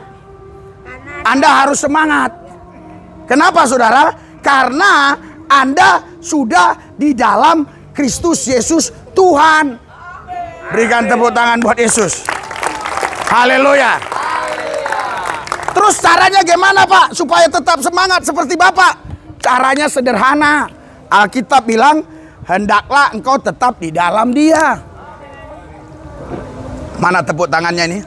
Anda harus semangat. Kenapa saudara? Karena Anda sudah di dalam Kristus Yesus Tuhan. Berikan tepuk tangan buat Yesus. Haleluya. Terus caranya gimana Pak supaya tetap semangat seperti Bapak? Caranya sederhana. Alkitab bilang, hendaklah engkau tetap di dalam Dia. Mana tepuk tangannya ini?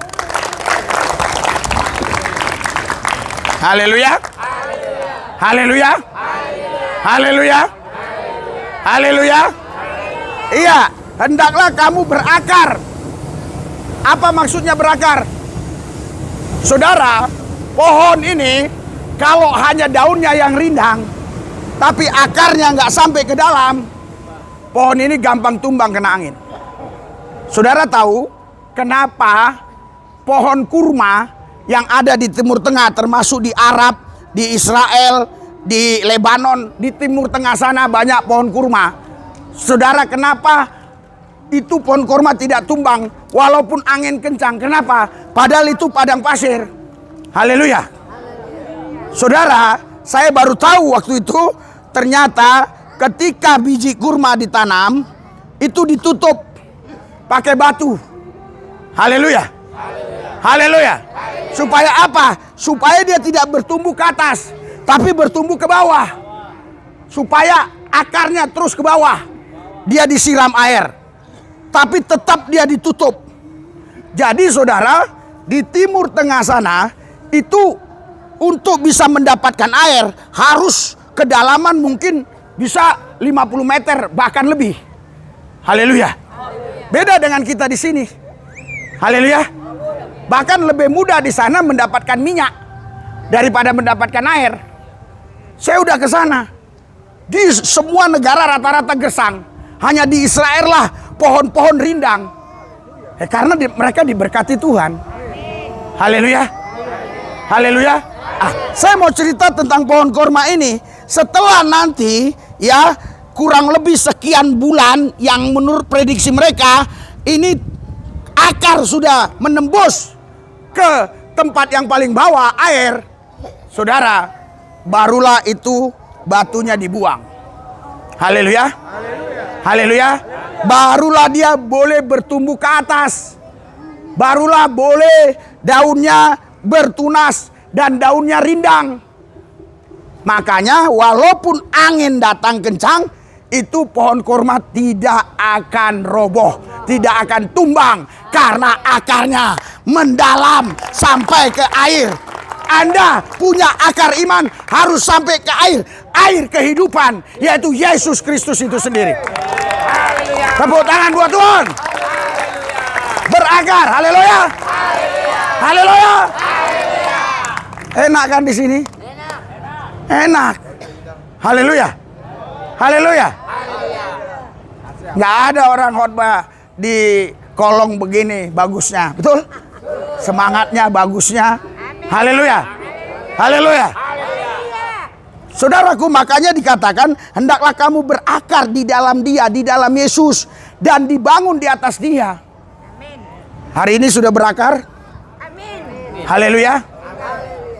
Haleluya. Haleluya. Haleluya. Haleluya. Iya, hendaklah kamu berakar. Apa maksudnya berakar? Saudara, pohon ini kalau hanya daunnya yang rindang, tapi akarnya nggak sampai ke dalam, pohon ini gampang tumbang kena angin. Saudara tahu kenapa pohon kurma yang ada di Timur Tengah, termasuk di Arab, di Israel, di Lebanon, di Timur Tengah sana banyak pohon kurma. Saudara, kenapa itu pohon kurma tidak tumbang walaupun angin kencang? Kenapa? Padahal itu padang pasir. Haleluya. Saudara, saya baru tahu waktu itu ternyata ketika biji kurma ditanam itu ditutup pakai batu. Haleluya. Haleluya. Supaya apa? Supaya dia tidak bertumbuh ke atas, tapi bertumbuh ke bawah. Supaya akarnya terus ke bawah. Dia disiram air, tapi tetap dia ditutup. Jadi saudara, di Timur Tengah sana itu untuk bisa mendapatkan air harus kedalaman mungkin bisa 50 meter bahkan lebih. Haleluya. Beda dengan kita di sini. Haleluya. Bahkan lebih mudah di sana mendapatkan minyak daripada mendapatkan air. Saya udah ke sana. Di semua negara rata-rata gersang. Hanya di Israel lah pohon-pohon rindang. Karena mereka diberkati Tuhan. Haleluya. Haleluya. Saya mau cerita tentang pohon kurma ini. Setelah nanti ya kurang lebih sekian bulan yang menurut prediksi mereka, ini akar sudah menembus ke tempat yang paling bawah air. Saudara, barulah itu batunya dibuang. Haleluya. Haleluya. Barulah dia boleh bertumbuh ke atas. Barulah boleh daunnya bertunas dan daunnya rindang. Makanya walaupun angin datang kencang, itu pohon kurma tidak akan roboh, tidak akan tumbang, karena akarnya mendalam sampai ke air. Anda punya akar iman harus sampai ke air kehidupan, yaitu Yesus Kristus itu sendiri. Tepuk tangan buat Tuhan. Berakar, haleluya. Haleluya. Enak kan di sini? Enak. Haleluya. Haleluya. Nggak ada orang khotbah di kolong begini bagusnya, betul? Semangatnya, bagusnya. Haleluya. Haleluya. Saudaraku, makanya dikatakan hendaklah kamu berakar di dalam Dia, di dalam Yesus, dan dibangun di atas Dia. Hari ini sudah berakar? Haleluya.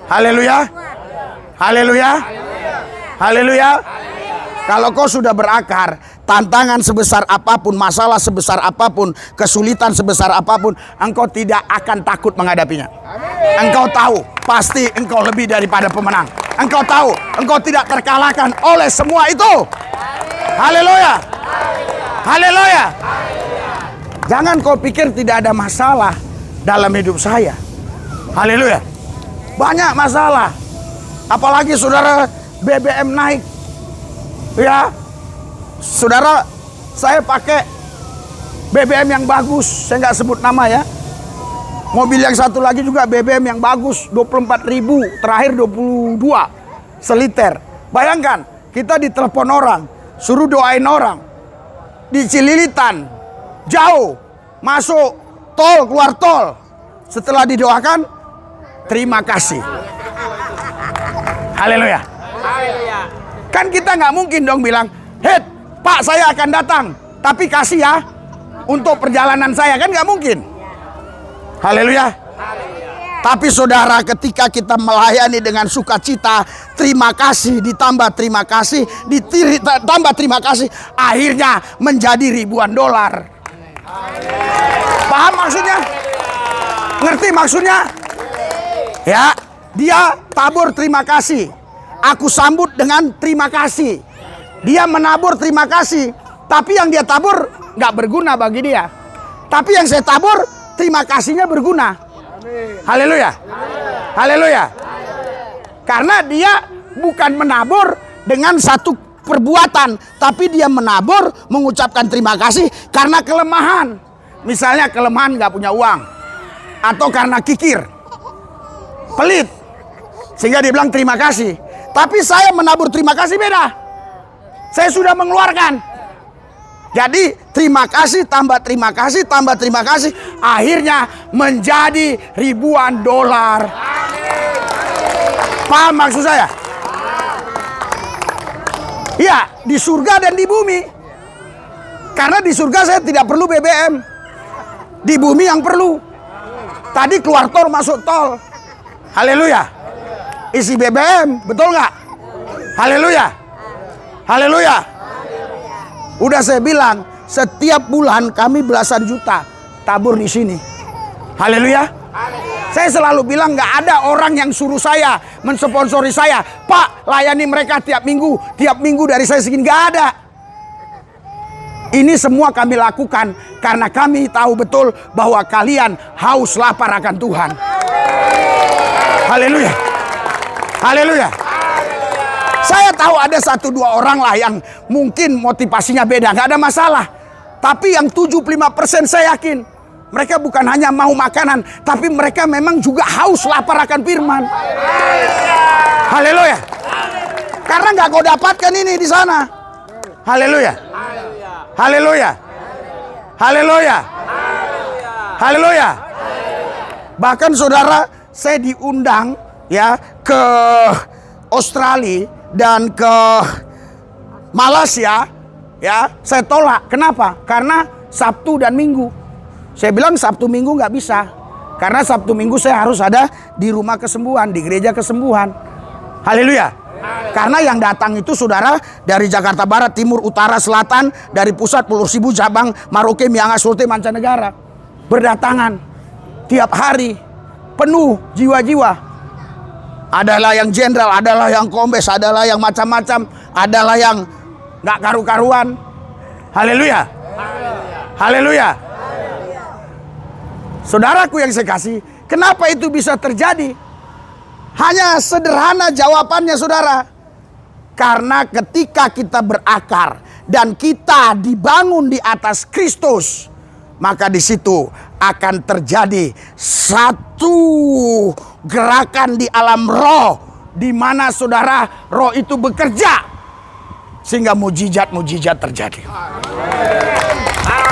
Haleluya. Haleluya. Haleluya. Kalau kau sudah berakar, tantangan sebesar apapun, masalah sebesar apapun, kesulitan sebesar apapun, engkau tidak akan takut menghadapinya. Engkau tahu, pasti engkau lebih daripada pemenang. Engkau tahu, engkau tidak terkalahkan oleh semua itu. Haleluya. Haleluya. Jangan kau pikir tidak ada masalah dalam hidup saya. Haleluya. Banyak masalah. Apalagi saudara, BBM naik. Ya, saudara, saya pakai BBM yang bagus. Saya nggak sebut nama ya. Mobil yang satu lagi juga BBM yang bagus, 24.000, terakhir 22 seliter. Bayangkan, kita ditelepon orang, suruh doain orang. Di Cililitan, jauh, masuk tol, keluar tol. Setelah didoakan, terima kasih. Haleluya. Kan kita nggak mungkin dong bilang, "Hei, Pak, saya akan datang, tapi kasih ya untuk perjalanan saya." Kan nggak mungkin. Haleluya. Tapi saudara, ketika kita melayani dengan sukacita, terima kasih ditambah terima kasih, ditambah terima kasih, akhirnya menjadi ribuan dolar. Paham maksudnya? Ngerti maksudnya? Ya, dia tabur terima kasih, aku sambut dengan terima kasih. Dia menabur terima kasih, tapi yang dia tabur nggak berguna bagi dia. Tapi yang saya tabur, terima kasihnya berguna. Haleluya. Haleluya. Karena dia bukan menabur dengan satu perbuatan, tapi dia menabur mengucapkan terima kasih karena kelemahan. Misalnya kelemahan nggak punya uang, atau karena kikir, pelit, sehingga dia bilang terima kasih. Tapi saya menabur terima kasih beda. Saya sudah mengeluarkan. Jadi terima kasih tambah terima kasih tambah terima kasih, akhirnya menjadi ribuan dolar. Paham maksud saya? Ya, di surga dan di bumi. Karena di surga saya tidak perlu BBM. Di bumi yang perlu. Tadi keluar tol masuk tol. Haleluya. Isi BBM, betul nggak? Haleluya. Haleluya. Udah saya bilang, setiap bulan kami belasan juta tabur di sini. Haleluya. Saya selalu bilang nggak ada orang yang suruh saya mensponsori saya, "Pak, layani mereka tiap minggu dari saya segini." Nggak ada. Ini semua kami lakukan karena kami tahu betul bahwa kalian haus lapar akan Tuhan. Haleluya. Haleluya. Saya tahu ada 1-2 orang lah yang mungkin motivasinya beda, nggak ada masalah. Tapi yang 75% saya yakin mereka bukan hanya mau makanan, tapi mereka memang juga haus lapar akan firman. Haleluya. Karena nggak kau dapatkan ini di sana. Haleluya. Haleluya. Haleluya. Haleluya. Bahkan saudara, saya diundang ya ke Australia dan ke Malaysia, ya saya tolak. Kenapa? Karena Sabtu dan Minggu. Saya bilang Sabtu Minggu nggak bisa, karena Sabtu Minggu saya harus ada di rumah kesembuhan, di gereja kesembuhan. Haleluya. Karena yang datang itu saudara dari Jakarta Barat, Timur, Utara, Selatan, dari pusat, Pulau Sibu, Jabang, Maroke, Miangas, Sulte, mancanegara berdatangan tiap hari, penuh jiwa-jiwa. Adalah yang jenderal, adalah yang kombes, adalah yang macam-macam, adalah yang nggak karu-karuan. Haleluya. Haleluya. Saudaraku yang saya kasih, kenapa itu bisa terjadi? Hanya sederhana jawabannya, saudara. Karena ketika kita berakar dan kita dibangun di atas Kristus, maka di situ akan terjadi satu gerakan di alam roh, di mana saudara, roh itu bekerja sehingga mujizat-mujizat terjadi.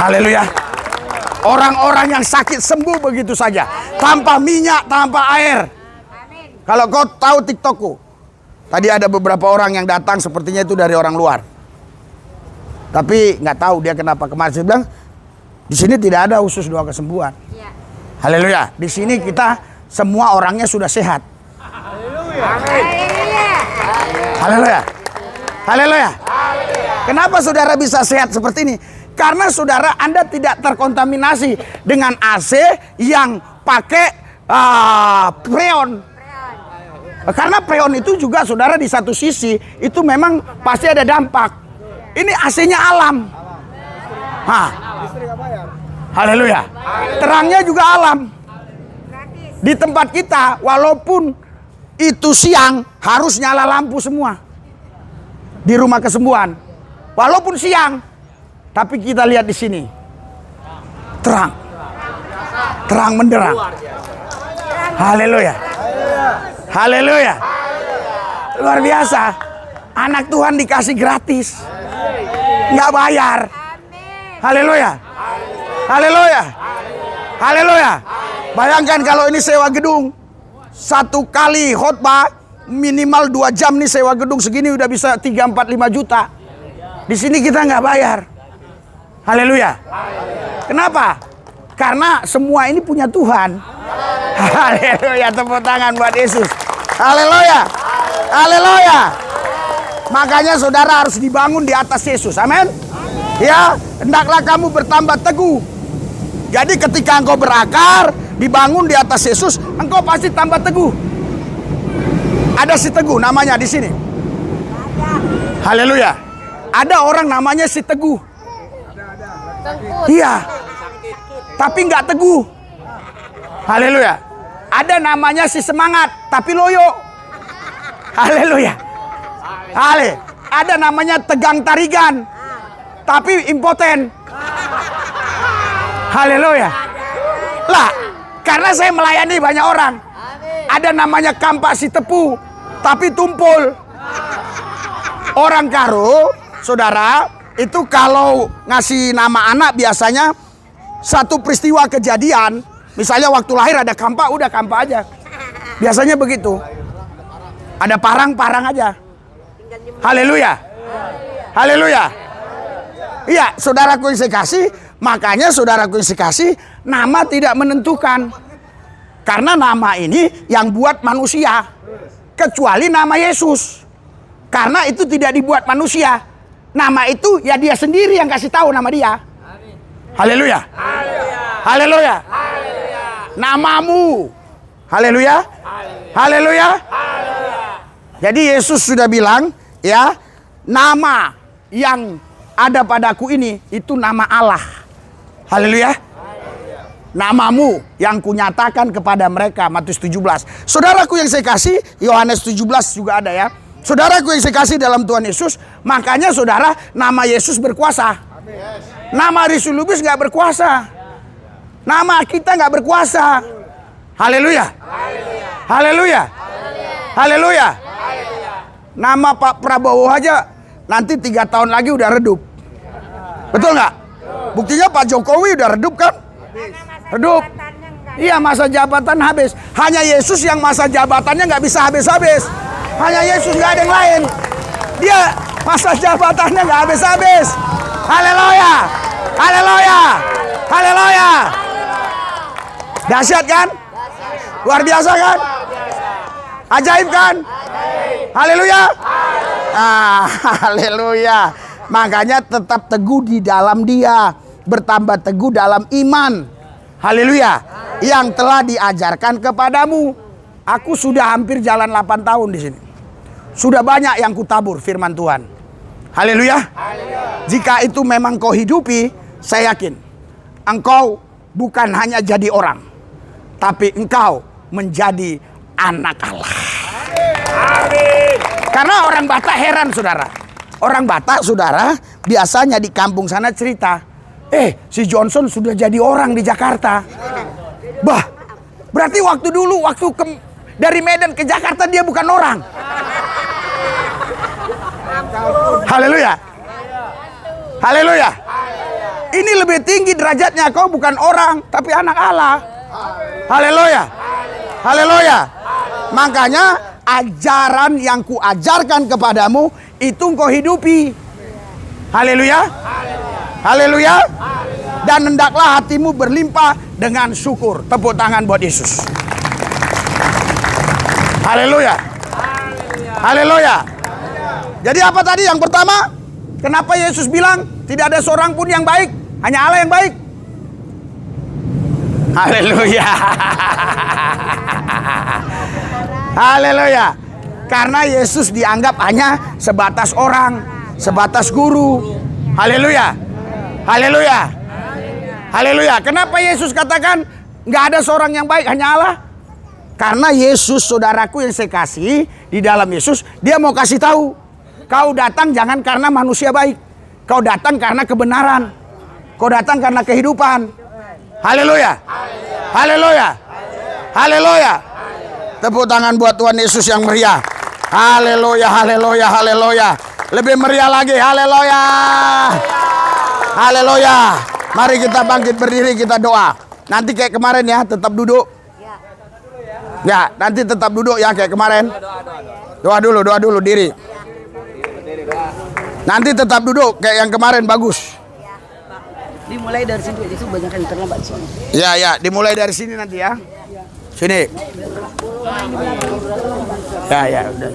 Haleluya. Orang-orang yang sakit sembuh begitu saja, tanpa minyak, tanpa air. Kalau kau tahu TikTokku, tadi ada beberapa orang yang datang, sepertinya itu dari orang luar. Tapi nggak tahu dia kenapa. Kemarin saya bilang, di sini tidak ada khusus doa kesembuhan. Ya. Haleluya. Di sini kita semua orangnya sudah sehat. Haleluya. Haleluya. Haleluya. Kenapa saudara bisa sehat seperti ini? Karena saudara, Anda tidak terkontaminasi dengan AC yang pakai freon. Karena freon itu juga saudara di satu sisi itu memang pasti ada dampak. Ini AC-nya alam. Haleluya. Terangnya juga alam. Di tempat kita walaupun itu siang harus nyala lampu semua. Di rumah kesembuhan. Walaupun siang, tapi kita lihat di sini. Terang. Terang menderang. Haleluya. Haleluya. Luar biasa. Anak Tuhan dikasih gratis. Nggak bayar. Haleluya. Haleluya. Haleluya. Bayangkan kalau ini sewa gedung. Satu kali khotbah minimal 2 jam nih sewa gedung segini udah bisa 3, 4, 5 juta. Di sini kita nggak bayar. Haleluya. Kenapa? Karena semua ini punya Tuhan. Haleluya. Tepuk tangan buat Yesus. Haleluya. Haleluya. Makanya saudara harus dibangun di atas Yesus. Amin. Ya, hendaklah kamu bertambah teguh. Jadi ketika engkau berakar, dibangun di atas Yesus, engkau pasti tambah teguh. Ada si Teguh namanya di sini. Haleluya. Ada orang namanya si Teguh. Iya. Tapi nggak teguh. Haleluya. Ada namanya si Semangat, tapi loyo. Haleluya. Ada namanya Tegang Tarigan, tapi impoten. Haleluya. Lah, karena saya melayani banyak orang. Ada namanya Kampak si Tepu, tapi tumpul. Orang Karo, saudara, itu kalau ngasih nama anak biasanya satu peristiwa kejadian. Misalnya waktu lahir ada Kampak, udah Kampak aja. Biasanya begitu. Ada Parang aja. Haleluya. Haleluya. Iya, saudaraku yang saya kasih, makanya saudaraku yang saya kasih, nama tidak menentukan. Karena nama ini yang buat manusia, kecuali nama Yesus. Karena itu tidak dibuat manusia. Nama itu ya dia sendiri yang kasih tahu nama dia. Haleluya. Haleluya. Namamu. Haleluya. Haleluya. Jadi Yesus sudah bilang, ya, nama yang ada padaku ini itu nama Allah. Haleluya. Namamu yang kunyatakan kepada mereka. Matius 17. Saudaraku yang saya kasih, Yohanes 17 juga ada ya. Saudaraku yang saya kasih dalam Tuhan Yesus, makanya saudara, nama Yesus berkuasa. Nama Rasul Lubis gak berkuasa. Nama kita gak berkuasa. Haleluya. Haleluya. Haleluya. Nama Pak Prabowo aja nanti 3 tahun lagi udah redup. Betul nggak? Buktinya Pak Jokowi udah redup kan? Redup. Iya, masa jabatan habis. Hanya Yesus yang masa jabatannya nggak bisa habis-habis. Hanya Yesus, nggak ada yang lain. Dia masa jabatannya nggak habis-habis. Haleluya. Haleluya. Haleluya. Dahsyat kan? Luar biasa kan? Ajaib kan? Haleluya. Haleluya. Makanya tetap teguh di dalam Dia, bertambah teguh dalam iman. Haleluya. Yang telah diajarkan kepadamu. Aku sudah hampir jalan 8 tahun di sini. Sudah banyak yang kutabur firman Tuhan. Haleluya. Jika itu memang kau hidupi, saya yakin engkau bukan hanya jadi orang, tapi engkau menjadi anak Allah. Amin. Karena orang Batak heran, saudara. Orang Batak, saudara, biasanya di kampung sana cerita, si Johnson sudah jadi orang di Jakarta. Bah, berarti waktu dulu, dari Medan ke Jakarta dia bukan orang. Haleluya. Haleluya. Ini lebih tinggi derajatnya, kau bukan orang, tapi anak Allah. Haleluya. Haleluya. Makanya ajaran yang kuajarkan kepadamu itu kau hidupi. Haleluya. Haleluya. Dan hendaklah hatimu berlimpah dengan syukur. Tepuk tangan buat Yesus. Haleluya. Haleluya. Jadi apa tadi yang pertama? Kenapa Yesus bilang tidak ada seorang pun yang baik, hanya Allah yang baik? Haleluya. Haleluya. Karena Yesus dianggap hanya sebatas orang, sebatas guru. Haleluya. Haleluya. Haleluya. Kenapa Yesus katakan nggak ada seorang yang baik, hanya Allah? Karena Yesus, saudaraku yang saya kasih, di dalam Yesus, dia mau kasih tahu, kau datang jangan karena manusia baik, kau datang karena kebenaran, kau datang karena kehidupan. Haleluya. Haleluya. Haleluya. Tepuk tangan buat Tuhan Yesus yang meriah. Haleluya. Haleluya. Haleluya. Lebih meriah lagi. Haleluya. Haleluya. Mari kita bangkit berdiri, kita doa. Nanti kayak kemarin ya, tetap duduk. Ya, nanti tetap duduk ya kayak kemarin. Doa dulu diri. Nanti tetap duduk kayak yang kemarin, bagus. Dimulai dari sini, itu banyak yang terlambat sini. Ya, dimulai dari sini nanti ya. Sini. Ya, udah.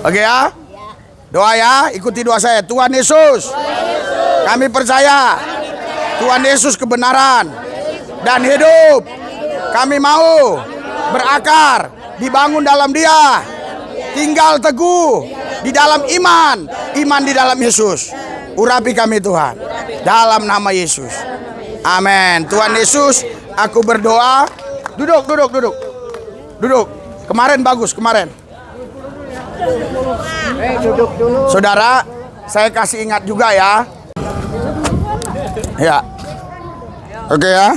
Oke ya. Doa ya, ikuti doa saya. Tuhan Yesus, kami percaya Tuhan Yesus kebenaran dan hidup. Kami mau berakar, dibangun dalam Dia, tinggal teguh di dalam iman di dalam Yesus. Urapi kami Tuhan, dalam nama Yesus. Amin. Tuhan Yesus, aku berdoa. Duduk. Kemarin bagus, kemarin. Saudara, saya kasih ingat juga ya. Ya. Oke ya.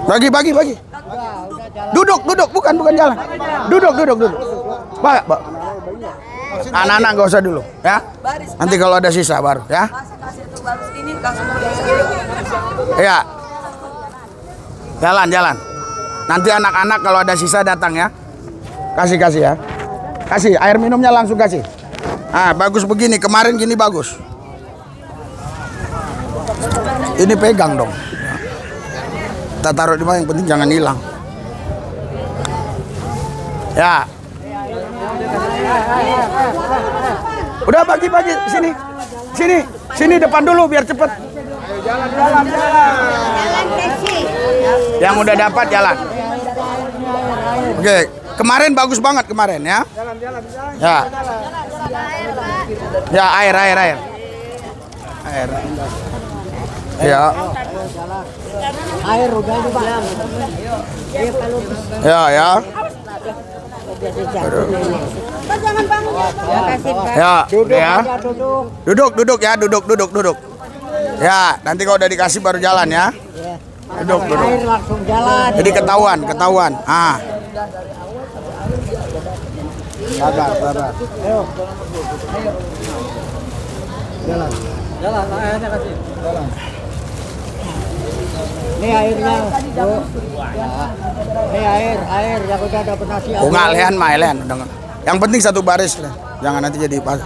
Bagi. Duduk, bukan jalan. Duduk. Pak. Anak-anak nggak usah dulu, ya. Nanti kalau ada sisa baru, ya. Ya. Jalan. Nanti anak-anak kalau ada sisa datang ya. Kasih ya. Kasih air minumnya langsung kasih. Bagus begini, kemarin gini bagus. Ini pegang dong. Kita taruh di mana, yang penting jangan hilang. Ya. Udah bagi sini depan dulu biar cepet. Jalan. Yang udah dapat jalan. Oke, kemarin bagus banget kemarin ya. Ya. Ya, air. Ya. Air udah itu Pak. Ya. Jangan bangun ya. Kasih Pak. Ya, ya. Duduk ya, duduk. Ya, nanti kalau udah dikasih baru jalan ya. Duduk. Air langsung jalan. Jadi ketahuan. Sabar. Ayo. Jalan, airnya kasih. Jalan. Ini airnya. Ini air yang udah dapat nasi. Lehan. Yang penting satu baris lah. Jangan nanti jadi pas.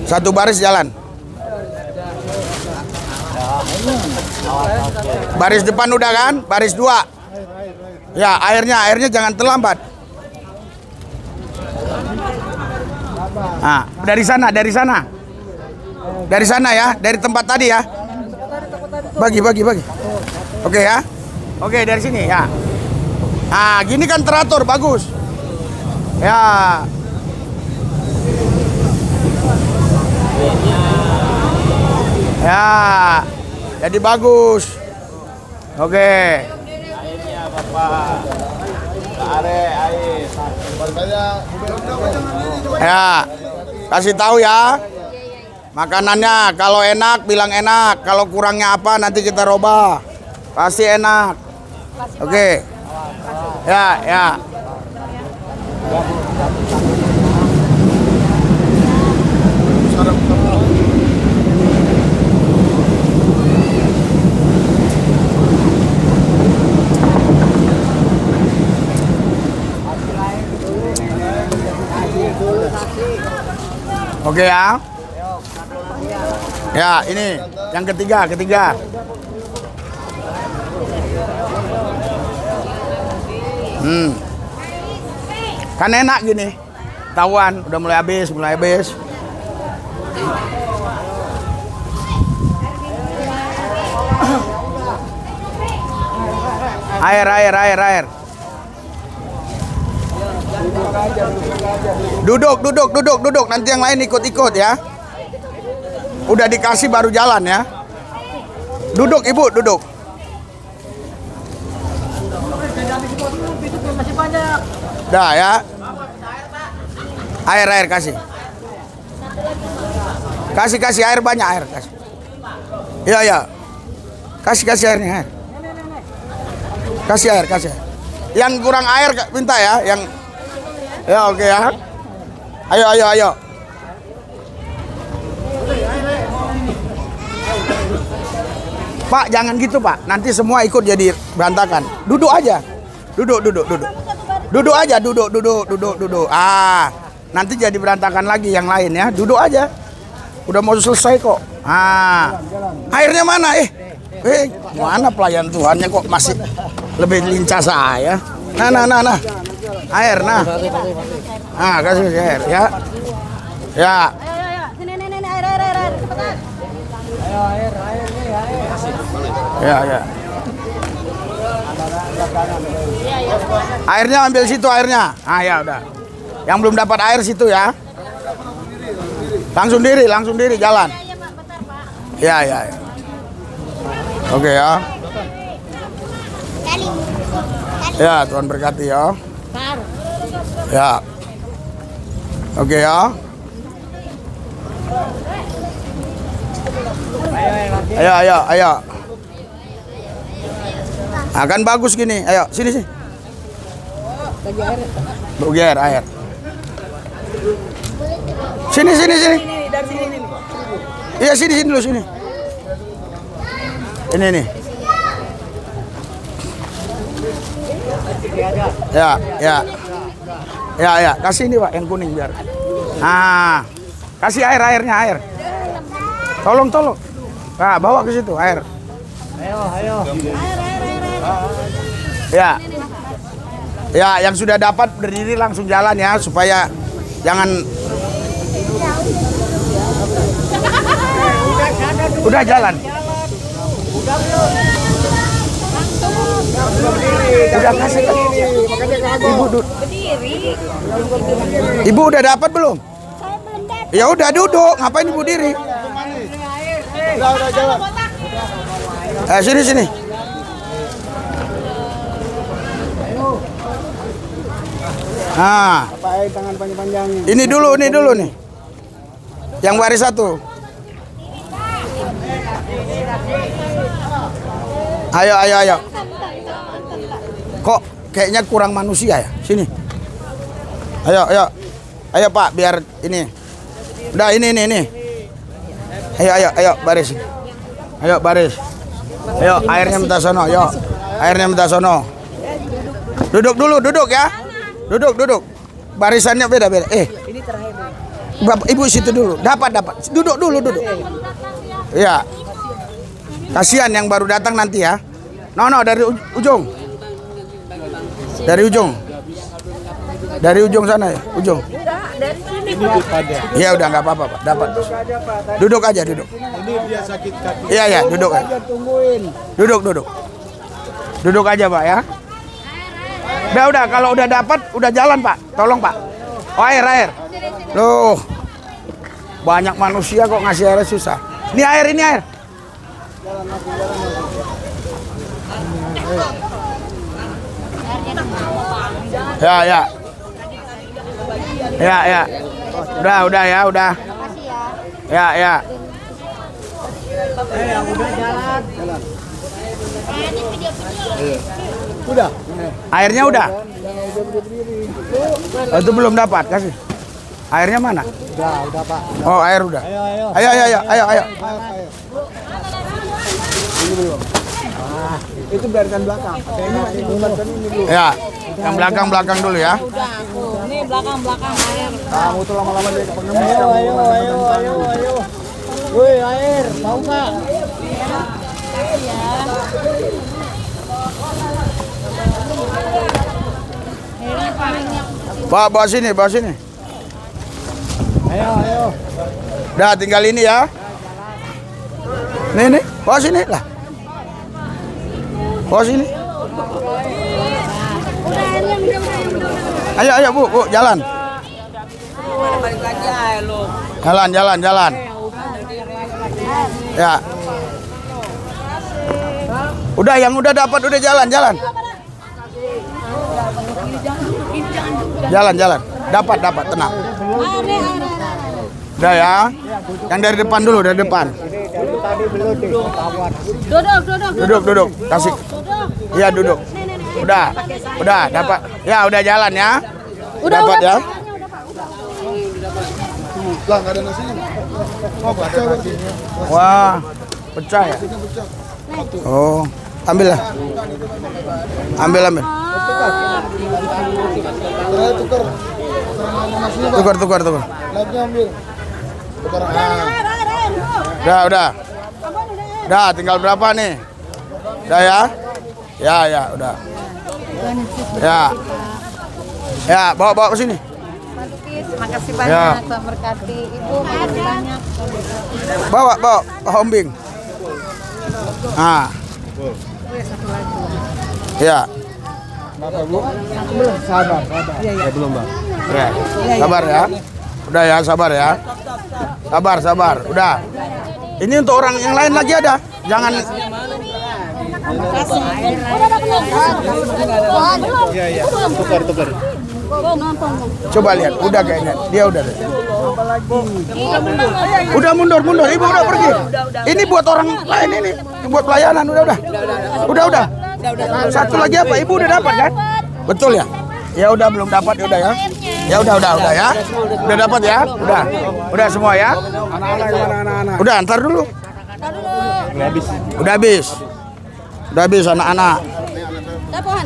Satu baris jalan. Baris depan udah kan? Baris 2. Ya, airnya jangan terlambat. Dari sana. Dari sana ya, dari tempat tadi ya. Bagi. Oke ya. Oke, dari sini ya. Gini kan teratur, bagus. Ya. Ya, jadi bagus. Oke. Ya, kasih tahu ya. Makanannya kalau enak bilang enak, kalau kurangnya apa nanti kita robah. Pasti enak. Oke. Ya, ya. Oke ya. Ya, ini yang ketiga. Kan enak gini. Tawan, udah mulai habis. Air. Duduk. Nanti yang lain ikut ya. Udah dikasih baru jalan ya. Duduk Ibu, duduk. Dah ya. Air kasih. Kasih air banyak air kasih. Iya. Kasih airnya air. Kasih air. Yang kurang air minta ya, yang ya oke ya. Ayo. Pak, jangan gitu Pak. Nanti semua ikut jadi berantakan. Duduk aja. Duduk. Duduk aja, duduk. Ah, nanti jadi berantakan lagi yang lain ya. Duduk aja. Udah mau selesai kok. Ah. Airnya mana? Mana pelayan Tuhannya kok masih lebih lincah saya. Nah. Air, nah. Ah, kasih air ya. Ya. Ayo. Sini air. Cepetan. Air. Ya. Airnya ambil situ airnya. Ah ya udah. Yang belum dapat air situ ya. Langsung diri jalan. Ya. Oke ya. Ya, Tuhan berkati ya. Ya. Oke ya. Ayo. Akan bagus gini. Ayo, sini. Bagi air. Sini. Iya, sini dulu sini. Ini nih. Ya. Kasih ini Pak, yang kuning biar. Nah, kasih airnya. Tolong. Nah, bawa ke situ air. Ayo. Ya, yang sudah dapat berdiri langsung jalan ya, supaya jangan. Udah jalan. Udah kasih. Ibu udah dapat belum? Ya udah duduk, ngapain Ibu diri? Udah jalan. Sini. Nah, Apa air tangan panjang-panjang. ini dulu nih. Yang baris satu. Ayo. Kok kayaknya kurang manusia ya? Sini. Ayo Pak, biar ini. Udah ini. Ayo baris. Ayo airnya minta sono. Duduk ya. Duduk. Barisannya beda. Ini terakhir. Bapak Ibu situ dulu. Dapat. Duduk dulu. Iya. Kasihan yang baru datang nanti ya. No, dari ujung. Dari ujung sana ya, ujung. Dari sini. Iya udah nggak apa-apa Pak, dapat. Duduk aja. Ini dia sakit kaki. Iya, duduk aja. Tungguin. Duduk aja Pak ya. Udah kalau udah dapat udah jalan Pak. Tolong Pak. Oh, air. Loh. Banyak manusia kok ngasih air susah. Ini air. Ya, ya. Ya, ya. Udah ya, udah. Ya, ya. Udah. Airnya udah. Oh, itu belum dapat, kasih. Airnya mana? Udah Pak. Oh, air udah. Ayo. Ayo, ayo, ayo, ayo, ayo. Ini belum. Ah, itu biarkan belakang. Ini dulu. Ya, yang belakang dulu ya. Udah aku. Nih belakang air. Kamu tuh lama-lama jadi pengemis. Ayo. Woi, air, mau nggak? Pak, bawa sini, bawa sini. Ayo. Udah, tinggal ini ya. Nih, bawa sini lah. Bawa sini. Ayo, Bu, jalan. Jalan. Ya. Udah, yang udah dapat udah jalan. Jalan. Dapat, tenang. Udah ya. Yang dari depan dulu, dari depan. Duduk. Kasih. Iya, duduk. Udah, dapat. Ya, udah jalan ya. Dapat ya. Lah, nggak ada nasinya. Oh, pecah berarti. Wah, pecah ya. Oh, ambil lah. Ambil. Tukar. Lagi ambil. Tukar. Udah, tinggal berapa nih? Udah ya? Ya, udah. Ya, bawa ke sini. Makasih Ya. banyak, Tuhan berkati. Ibu, makasih banyak. Bawa, hombing. Ya. Bapak Bu. Sabar. Ya belum, Bang. Ya. Sabar ya. Udah ya, sabar ya. Sabar. Udah. Ini untuk orang yang lain lagi ada. Jangan. Iya. Tukar. Coba lihat. Udah kayaknya. Dia udah. Udah mundur. Ibu udah pergi. Ini buat orang lain ini. Buat pelayanan. Udah. Satu lagi apa? Ibu udah dapat kan? Betul ya? Ya udah belum dapat ya. Ya udah ya. Udah dapat ya? Udah semua ya? Anak-anak. Udah antar dulu. Udah habis anak-anak.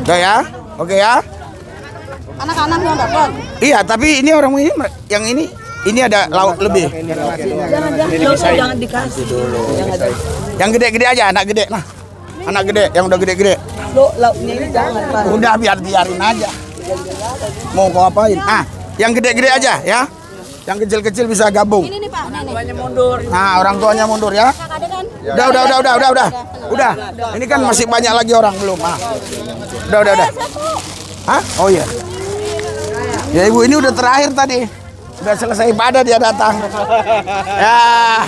Udah ya? Oke ya? Anak-anak yang dapat. Iya, tapi ini orang ini ini ada lauk lebih. Jangan dikasih dulu. Yang gede-gede aja, anak gede. Nah, anak gede, yang udah gede-gede. Lauknya ini jangan, Pak. Udah biarin aja. Mau kau apain? Yang gede-gede aja ya. Yang kecil-kecil bisa gabung. Ini nih Pak, Tuanya mundur. Nah, orang tuanya mundur ya. Udah. Ini kan masih banyak lagi orang belum. Udah. Hah? Oh iya. Ya Ibu, ini udah terakhir tadi. Udah selesai ibadah dia datang. Ya.